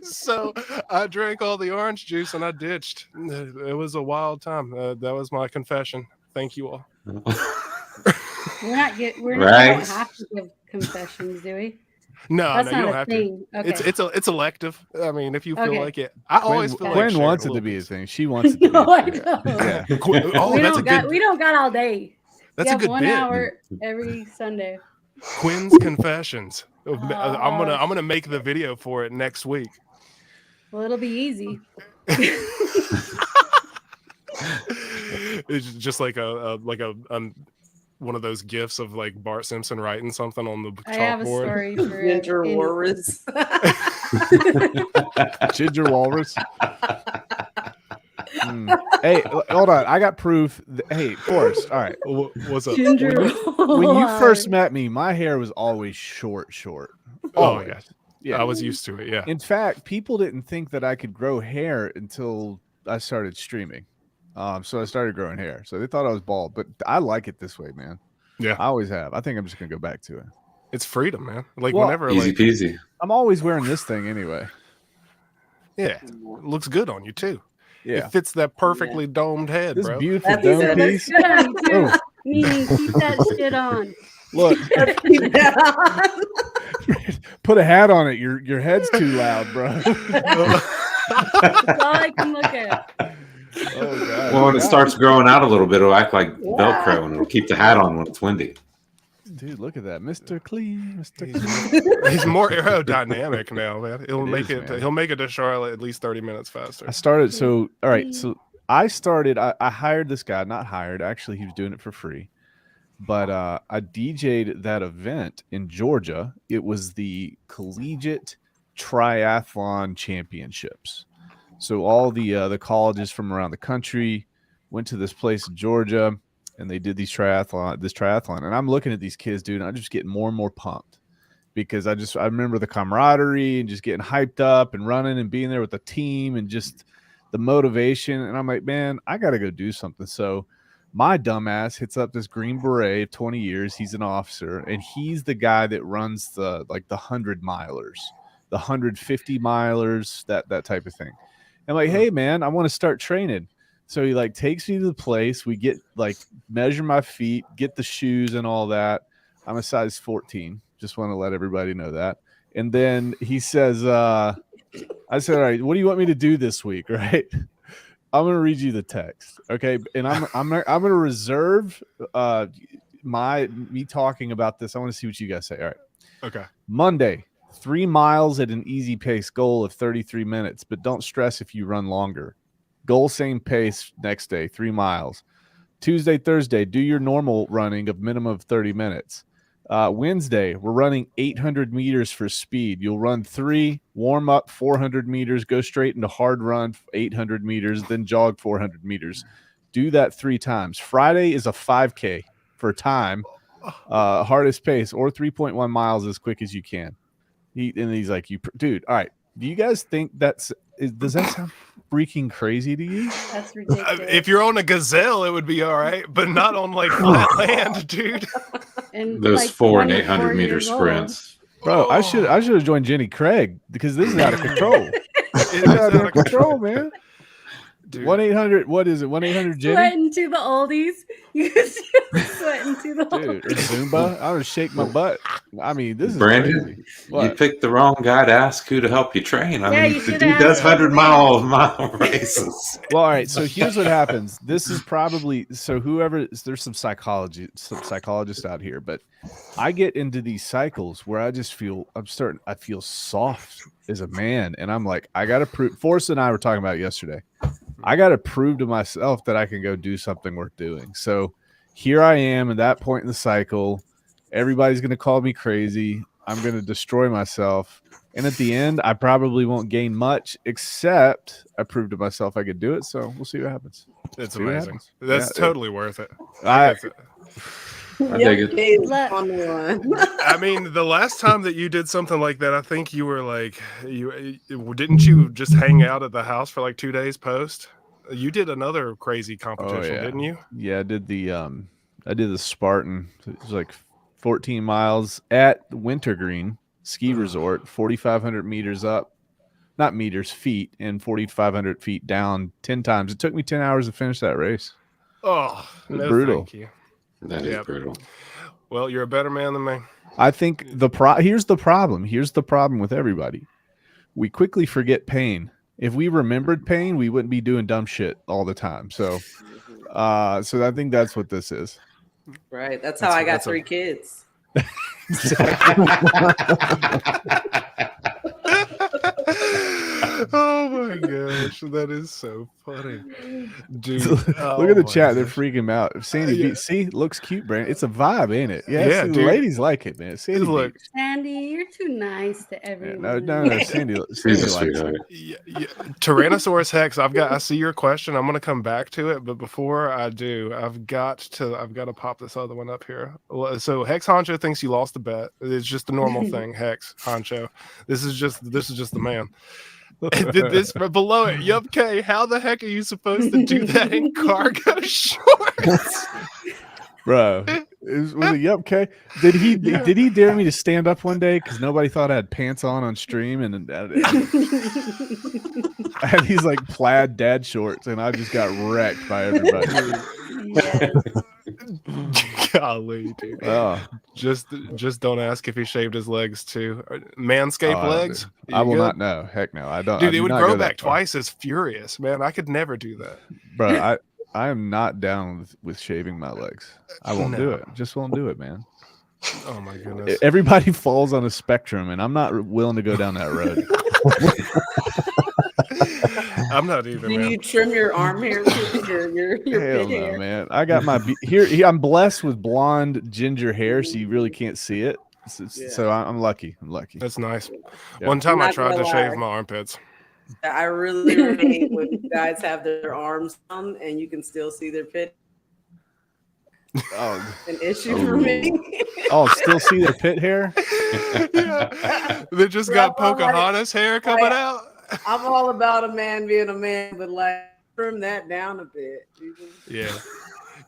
So I drank all the orange juice and I ditched. It was a wild time. That was my confession. Thank you all. We don't have to give confessions, do we? No, That's you not don't a have thing. to. Okay. It's elective. I mean, if you feel Okay. like it, I always feel like Quinn sharing wants a it to little be a piece. thing. She wants it to No, be. I don't. Yeah. Oh, we that's don't a good. we don't got all day. That's We a have good 1 bit. hour every Sunday. Quinn's confessions. I'm Oh. gonna make the video for it next week. Well, it'll be easy. It's just like a one of those gifs of like Bart Simpson writing something on the I have a chalkboard. story for Ginger it. Walrus. Ginger Walrus. Hey, hold on. I got proof. Hey, Forrest. All right. What's up? Ginger. When you first met me, my hair was always short. Oh Always. yeah. Yeah. I was used to it. Yeah. In fact, people didn't think that I could grow hair until I started streaming. So I started growing hair. So they thought I was bald, but I like it this way, man. Yeah. I always have. I think I'm just gonna go back to it. It's freedom, man. Like Well, whenever, Easy like, peasy. I'm always wearing this thing anyway. yeah, it looks good on you too. Yeah. It fits that perfectly domed head, This bro. beautiful That's dome it. piece. Good on you too. Oh, Keep that shit on. look, put a hat on it. Your head's too loud, bro. That's all I can look at. Oh god. Well, when it starts growing out a little bit, it'll act like Velcro and it'll keep the hat on when it's windy. Dude, look at that, Mr. Clean, Mr. He's, Clean. he's more aerodynamic now, man. He'll It make is, it. man. He'll make it to Charlotte at least 30 minutes faster. I started. So, all right. So I started. I hired this guy. Not hired. Actually, he was doing it for free. But I DJ'd that event in Georgia. It was the Collegiate Triathlon Championships. So all the colleges from around the country went to this place in Georgia, and they did this triathlon. And I'm looking at these kids, dude, and I'm just getting more and more pumped because I remember the camaraderie and just getting hyped up and running and being there with the team and just the motivation. And I'm like, man, I got to go do something. So my dumbass hits up this Green Beret of 20 years. He's an officer, and he's the guy that runs the 100 milers, the 150 milers, that type of thing. I'm like, hey man, I want to start training. So he like takes me to the place. We get like measure my feet, get the shoes and all that. I'm a size 14. Just want to let everybody know that. And then he says, I said, all right, what do you want me to do this week? Right. I'm going to read you the text. Okay. And I'm going to reserve me talking about this. I want to see what you guys say. All right. Okay. Monday, 3 miles at an easy pace, goal of 33 minutes, but don't stress if you run longer. Goal same pace next day, 3 miles. Tuesday, Thursday, do your normal running of minimum of 30 minutes. Wednesday, we're running 800 meters for speed. You'll run 3, warm up 400 meters, go straight into hard run 800 meters, then jog 400 meters. Do that 3 times. Friday is a 5K for time, hardest pace, or 3.1 miles as quick as you can. He's like, dude, all right. Do you guys think does that sound freaking crazy to you? That's ridiculous. If you're on a gazelle, it would be all right, but not on like flat land, dude. And Those like 4 and 24 800 meter years old. sprints. Bro, I should have joined Jenny Craig because this is out of control. It's out of control, man. Dude. 1-800, what is it? 1-800 Jenny? Sweating to the oldies. You sweating to the oldies. Dude, or Zumba. I'm gonna shake my butt. I mean, this is Brandon, crazy. you What? picked the wrong guy to ask who to help you train. I Yeah, mean, you the should dude ask does him. 100-mile races. Well, all right. So here's what happens. This is probably there's some psychologists out here, but I get into these cycles where I just feel I feel soft as a man, and I'm like, I gotta prove. Forrest and I were talking about it yesterday. I got to prove to myself that I can go do something worth doing. So here I am at that point in the cycle. Everybody's going to call me crazy. I'm going to destroy myself. And at the end, I probably won't gain much, except I proved to myself I could do it. So we'll see what happens. It's See what amazing. happens. That's totally worth it. I dig it. I mean, the last time that you did something like that, I think you were like, didn't you just hang out at the house for like 2 days post? You did another crazy competition, didn't you? Yeah, I did the Spartan. It was like 14 miles at Wintergreen Ski Resort, 4,500 meters up, not meters, feet, and 4,500 feet down 10 times. It took me 10 hours to finish that race. Oh, it was brutal. Thank you. That is brutal. Well, you're a better man than me. I think here's the problem. Here's the problem with everybody. We quickly forget pain. If we remembered pain, we wouldn't be doing dumb shit all the time. So I think that's what this is. Right. That's how I got 3 kids. Oh my gosh, that is so funny, dude. Look at the chat; they're freaking out. Sandy, see, looks cute, Brandon. It's a vibe, ain't it? Yeah, see, the ladies like it, man. Sandy, look, Sandy, you're too nice to everyone. No, Sandy likes it. Yeah. Tyrannosaurus Hex, I see your question. I'm gonna come back to it, but before I do, I've got to pop this other one up here. So Hex Honcho thinks you lost the bet. It's just a normal thing, Hex Honcho. This is just the man. This below it, Yup K, how the heck are you supposed to do that in cargo shorts? Bro, was it Yup K? Did he dare me to stand up one day because nobody thought I had pants on stream, and I had these like plaid dad shorts, and I just got wrecked by everybody. Golly, dude. Just don't ask if he shaved his legs too. Manscaped legs? I will not know. Heck no, I don't. Dude, it would grow back twice as furious, man. I could never do that. Bro, I am not down with shaving my legs. I won't do it. Just won't do it, man. Oh my goodness. Everybody falls on a spectrum, and I'm not willing to go down that road. I'm not either. Do you trim your arm hair with your Hell no, hair? Man. I got my here. I'm blessed with blonde ginger hair, so you really can't see it. So I'm lucky. That's nice. Yeah. One time I tried to shave my armpits. I really hate when guys have their arms down and you can still see their pit. Oh, an issue for me. Still see their pit hair? Yeah. They just got Pocahontas hair coming out. I'm all about a man being a man, but like trim that down a bit. Yeah.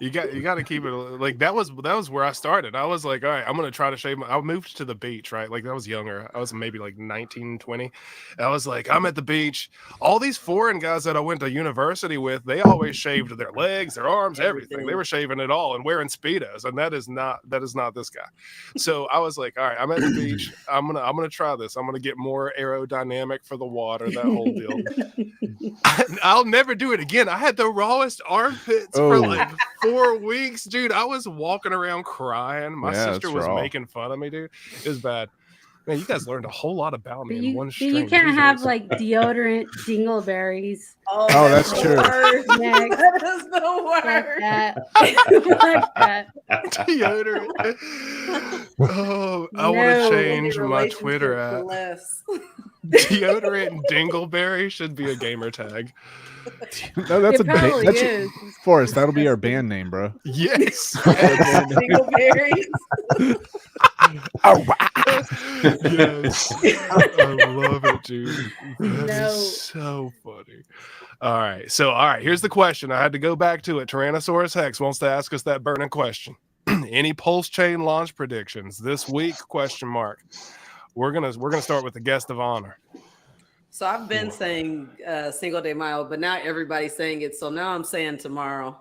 You got to keep it like that was where I started. I was like, all right, I'm going to try to shave I moved to the beach, right? Like I was younger. I was maybe like 19, 20. I was like, I'm at the beach. All these foreign guys that I went to university with, they always shaved their legs, their arms, everything. They were shaving it all and wearing Speedos, and that is not this guy. So I was like, all right, I'm at the beach. I'm going to try this. I'm going to get more aerodynamic for the water, that whole deal. I'll never do it again. I had the rawest armpits for like 4 weeks, dude. I was walking around crying. My sister was making fun of me, dude. It was bad. Man, you guys learned a whole lot about me in one string. You can't have like deodorant dingleberries. Oh, that's true. That is the word. Like that. Deodorant. Oh, I want to change my Twitter app. Deodorant Dingleberry should be a gamer tag. No, that's that's Forrest. That'll be our band name, bro. Yes. Dingleberries. Oh, wow. Yes. I love it, dude. That is so funny. All right. Here's the question. I had to go back to it. Tyrannosaurus Hex wants to ask us that burning question. Any PulseChain launch predictions this week? Question mark. We're gonna start with the guest of honor. So I've been saying Cinco de Mayo, but now everybody's saying it. So now I'm saying tomorrow.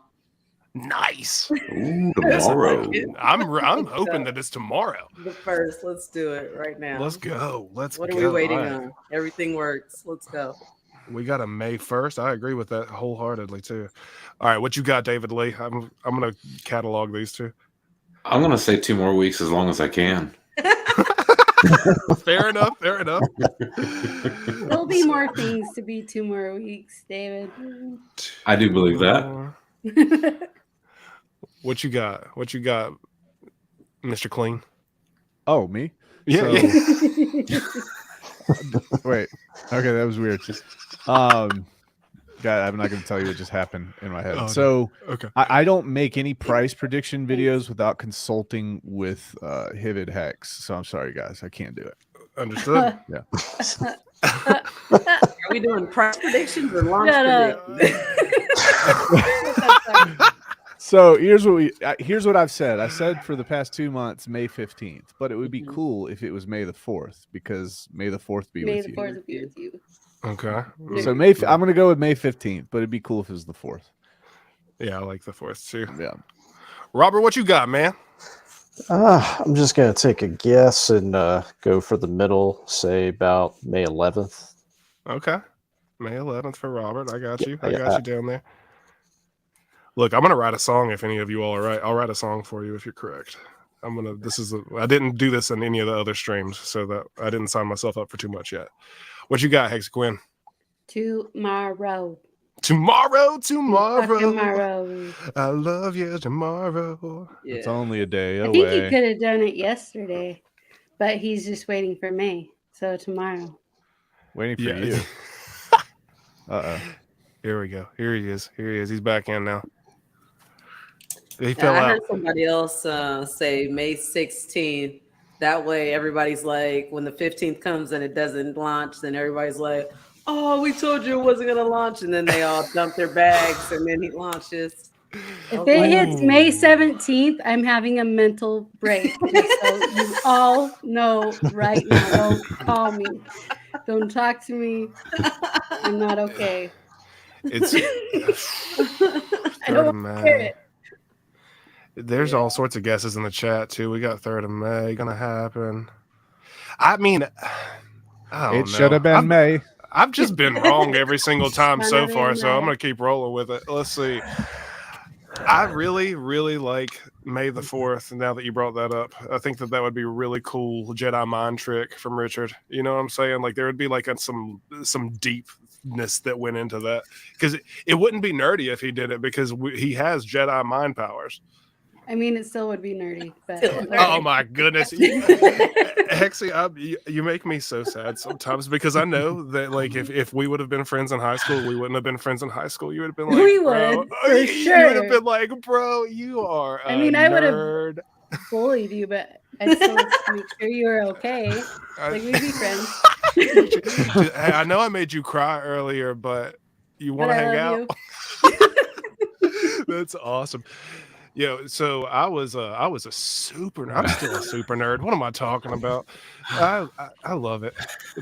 Nice. Ooh, tomorrow. I'm hoping that it's tomorrow. The first. Let's do it right now. Let's go. What are we waiting on? Everything works. Let's go. We got a May 1st. I agree with that wholeheartedly too. All right, what you got, David Lee? I'm gonna catalog these two. I'm gonna say 2 more weeks as long as I can. Fair enough. Fair enough. There'll be more things to be 2 more weeks, David. I do believe that. What you got? What you got, Mr. Clean? Oh, me? Yeah. So- yeah. Wait. Okay, that was weird. God, I'm not going to tell you what just happened in my head. Oh, no. So Okay. I don't make any price prediction videos without consulting with Hivid Hex. So I'm sorry, guys. I can't do it. Understood. Are we doing price predictions or launch Shut up. predictions? So here's what I've said. I said for the past 2 months, May 15th, but it would be cool if it was May the 4th, because May the 4th be May with the you. 4th be with you. Okay. So I'm going to go with May 15th, but it'd be cool if it was the 4th. Yeah, I like the 4th too. Yeah. Robert, what you got, man? I'm just going to take a guess and go for the middle, say about May 11th. Okay. May 11th for Robert. I got you. I Yeah. got you down there. Look, I'm gonna write a song if any of you all are right. I'll write a song for you if you're correct. I didn't do this in any of the other streams, so that I didn't sign myself up for too much yet. What you got, HexaQuinn? Tomorrow. Tomorrow. Tomorrow. I love you tomorrow. It's Yeah. only a day I away. think he could have done it yesterday, but he's just waiting for May. So tomorrow. Waiting for Yeah. you. Uh-oh. Here we go. Here he is. He's back in now. He Yeah, fell I out. heard somebody else say May 16th. That way, everybody's like, when the 15th comes and it doesn't launch, then everybody's like, "Oh, we told you it wasn't gonna launch," and then they all dump their bags, and then he launches. If it hits May 17th, I'm having a mental break. So you all know right now. Don't call me. Don't talk to me. I'm not okay. It's I don't want to hear it. There's all sorts of guesses in the chat too. We got 3rd of May gonna happen. I mean, I don't It know. should have been May. I've just been wrong every single time so Should have far, been so I'm May. gonna keep rolling with it. Let's see. I really, really like May the 4th. Now that you brought that up, I think that would be a really cool Jedi mind trick from Richard. You know what I'm saying? Like there would be like some deepness that went into that, because it wouldn't be nerdy if he did it, because he has Jedi mind powers. I mean, it still would be nerdy, but Oh my goodness, Hexy, you make me so sad sometimes, because I know that like if we would have been friends in high school, we wouldn't have been friends in high school. You would have been like, We bro, would, for you sure. would have been like, bro, you are. I mean, I would have nerd. bullied you, but I'd still make sure you were okay. Like we'd be friends. Hey, I know I made you cry earlier, but you want to But I hang love out? That's awesome. Yeah, so I was a super. I'm still a super nerd. What am I talking about? I love it,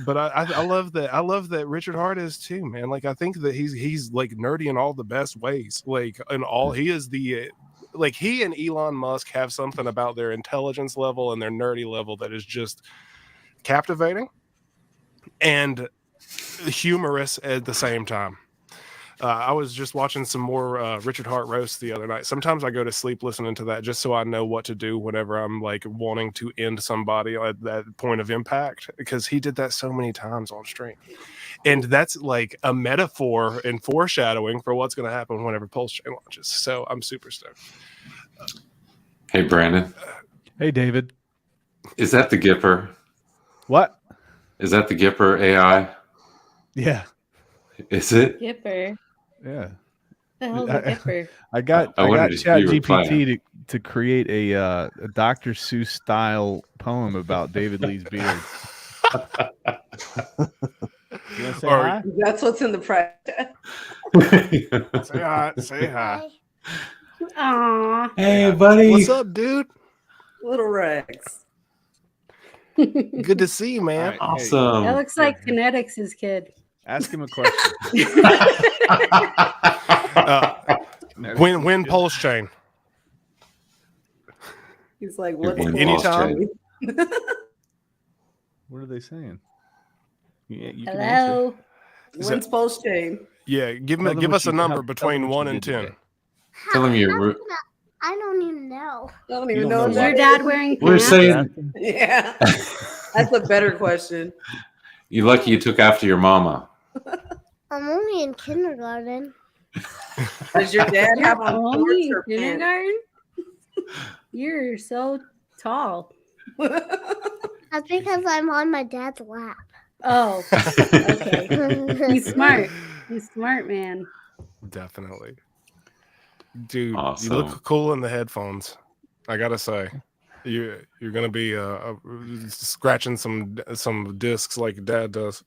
but I love that. I love that Richard Hart is too, man. Like I think that he's like nerdy in all the best ways. Like in all, he is the like he and Elon Musk have something about their intelligence level and their nerdy level that is just captivating and humorous at the same time. I was just watching some more Richard Hart roast the other night. Sometimes I go to sleep listening to that just so I know what to do whenever I'm like wanting to end somebody at that point of impact, because he did that so many times on stream. And that's like a metaphor and foreshadowing for what's going to happen whenever PulseChain launches. So I'm super stoked. Hey, Brandon, Hey, David. is that the Gipper? What? Is that the Gipper AI? Yeah. Is it? Gipper. Yeah. The hell's a Gipper? I got I wondered if Chat you were playing. GPT to create a Dr. Seuss style poem about David Lee's beard. You want to say Or- hi? That's what's in the price. Say hi. Say hi. Aw. Hey, buddy. What's up, dude? Little Rex. Good to see you, man. All right, hey, Awesome. That looks like Kinetics' kid. ask him a question. When PulseChain. He's like, what's When Anytime. What are they saying? Yeah, you can answer. Hello. When's PulseChain? Yeah, give Tell them give what us a you- number tell between them what 1 you and did 10. today. Tell him you're. I don't even know. I don't You even don't know know Is what your that dad is. wearing We're pants? saying. Yeah. That's a better question. You lucky you took after your mama. I'm only in kindergarten. Does your dad have on Only shorts in or pants? kindergarten? You're so tall. That's because I'm on my dad's lap. Oh, okay. He's smart. He's smart, man. Definitely. Dude, Awesome. you look cool in the headphones. I gotta say, you're gonna be scratching some discs like Dad does.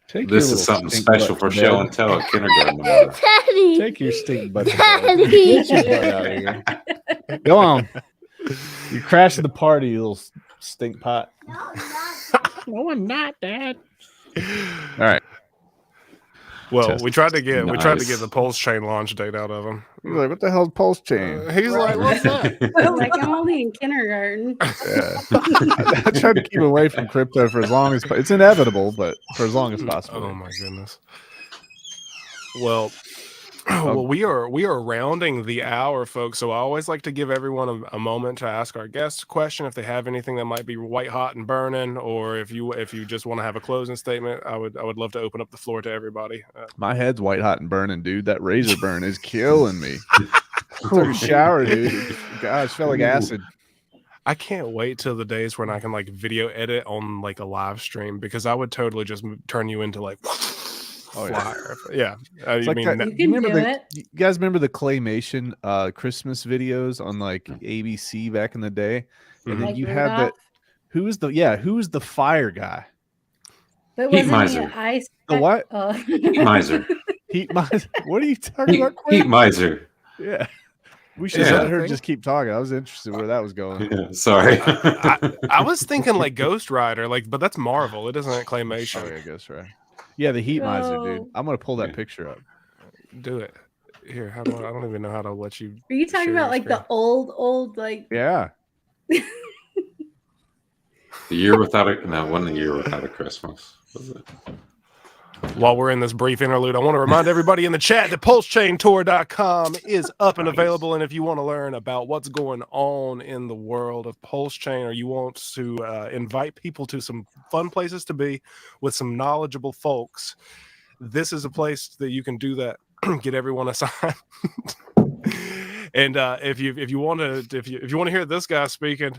Take This your is little something stink special butt for to show bed. and tell at kindergarten tomorrow. Daddy. Take your stink butt to bed. Daddy. Get your butt out of here. Go on. You're crashing the party, you little stink pot. No, I'm not, Dad. All right. Well, Test. we tried to get Nice. the PulseChain launch date out of him. He's like, what the hell's PulseChain? He's like, what's that? Like, I'm only in kindergarten. Yeah. I tried to keep away from crypto for as long as it's inevitable, but for as long as possible. Oh my goodness. Well, well, we are rounding the hour, folks. So I always like to give everyone a moment to ask our guests a question if they have anything that might be white hot and burning, or if you just want to have a closing statement. I would love to open up the floor to everybody. My head's white hot and burning, dude. That razor burn is killing me. I took a shower, dude. Gosh, felt like acid. I can't wait till the days when I can like video edit on like a live stream, because I would totally just turn you into like. Oh yeah, flyer. Yeah. It's like that- You can remember do it. you guys remember the claymation Christmas videos on like ABC back in the day? And then Like you had that. Rudolph? Who was the fire guy? But Heat wasn't he miser. an ice? The what? Oh. Heat miser. Heat miser. What are you talking Heat, about, Quinn? heat miser. Yeah. We should Yeah. let her just keep talking. I was interested where that was going. Yeah, sorry. I was thinking like Ghost Rider, like, but that's Marvel. It isn't claymation. Oh, yeah, I guess right. Yeah, the heat miser, dude. No. I'm gonna pull that Yeah. picture up. Do it. Here, how do I don't even know how to let you. Are you talking share about your like screen. the old like? Yeah. The year without a no, wasn't a year without a Christmas. Was it? While we're in this brief interlude, I want to remind everybody in the chat that PulseChainTour.com is up and available. And if you want to learn about what's going on in the world of PulseChain, or you want to invite people to some fun places to be with some knowledgeable folks, this is a place that you can do that. Get everyone assigned. And if you want to hear this guy speaking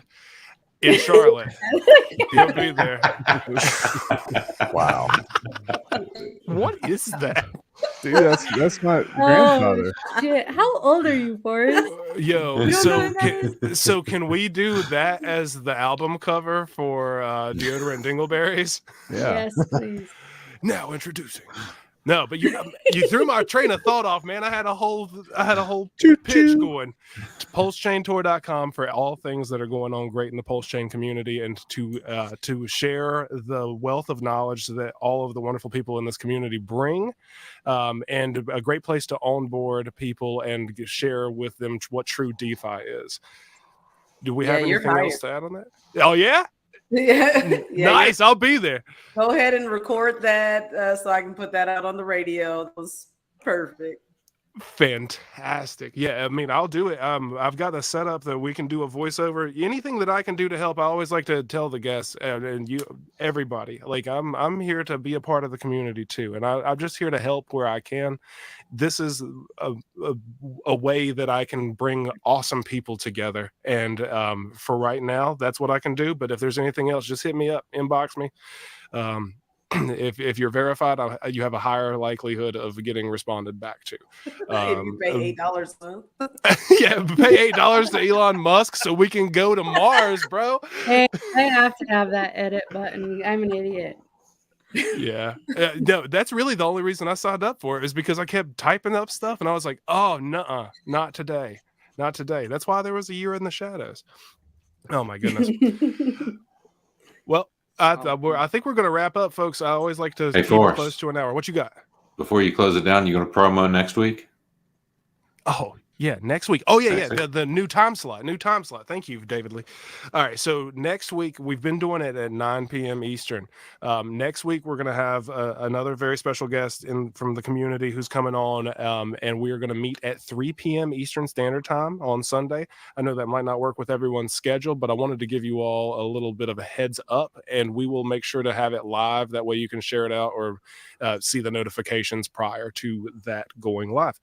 in Charlotte, he'll be there. Wow. What is that? Dude, that's my grandfather. Oh shit! How old are you, Forrest? Yo, You don't know so what that so can we do that as the album cover for Deodorant Dingleberries? Yeah. Yes, please. Now introducing. No, but you threw my train of thought off, man. I had a whole pitch going. To PulseChainTour.com for all things that are going on great in the PulseChain community, and to share the wealth of knowledge that all of the wonderful people in this community bring, and a great place to onboard people and share with them what true DeFi is. Do we have Yeah, you're anything else to add on that? Oh yeah, Yeah. nice. I'll be there. Go ahead and record that so I can put that out on the radio. That was perfect. Fantastic. Yeah, I mean, I'll do it. I've got a setup that we can do a voiceover. Anything that I can do to help, I always like to tell the guests and you, everybody. Like I'm here to be a part of the community too, and I'm just here to help where I can. This is a way that I can bring awesome people together, and for right now, that's what I can do. But if there's anything else, just hit me up, inbox me. If you're verified, you have a higher likelihood of getting responded back to. If you pay $8 a month. Yeah, pay $8 to Elon Musk so we can go to Mars, bro. Hey, I have to have that edit button. I'm an idiot. Yeah, no, that's really the only reason I signed up for it, is because I kept typing up stuff and I was like, oh, nuh-uh, not today, not today. That's why there was a year in the shadows. Oh my goodness. Well, I think we're going to wrap up, folks. I always like to keep it Forrest. close to an hour. What you got? Before you close it down, you going to promo next week? Oh, Yeah, next week. Oh, yeah, Next yeah. The new time slot. New time slot. Thank you, David Lee. All right. So next week, we've been doing it at 9 p.m. Eastern. Next week, we're going to have another very special guest from the community who's coming on. And we are going to meet at 3 p.m. Eastern Standard Time on Sunday. I know that might not work with everyone's schedule, but I wanted to give you all a little bit of a heads up, and we will make sure to have it live. That way you can share it out or see the notifications prior to that going live.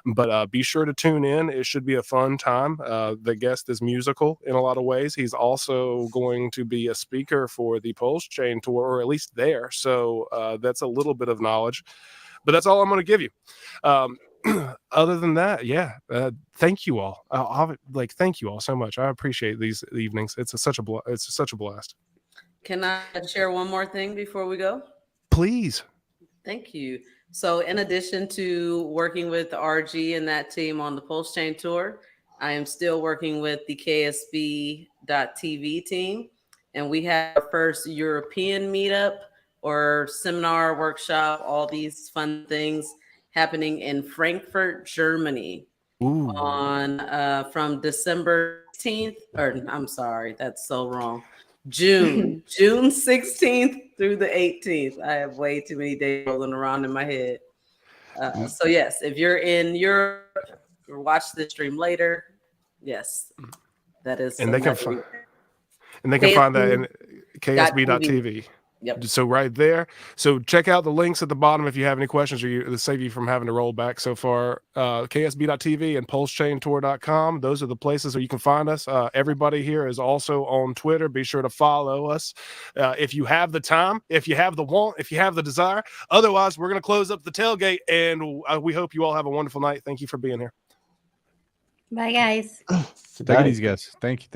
But be sure to tune in. It should be a fun time. The guest is musical in a lot of ways. He's also going to be a speaker for the PulseChain tour, or at least there. So that's a little bit of knowledge. But that's all I'm going to give you. Other than that, yeah, thank you all. Thank you all so much. I appreciate these evenings. It's such a blast. Can I share one more thing before we go? Please. Thank you. So in addition to working with RG and that team on the PulseChain tour, I am still working with the KSB.TV team. And we have our first European meetup or seminar, workshop, all these fun things happening in Frankfurt, Germany. Ooh. On from December 16th, or I'm sorry, that's so wrong. June 16th through the 18th. I have way too many days rolling around in my head. So yes, if you're in Europe or watch this stream later, yes, that is. And they can find that in KSB.TV. Yep. So right there. So check out the links at the bottom if you have any questions or to save you from having to roll back so far. KSB.TV and PulseChainTour.com. Those are the places where you can find us. Everybody here is also on Twitter. Be sure to follow us if you have the time, if you have the want, if you have the desire. Otherwise, we're going to close up the tailgate, and we hope you all have a wonderful night. Thank you for being here. Bye, guys. Take it easy, guys. Thank you.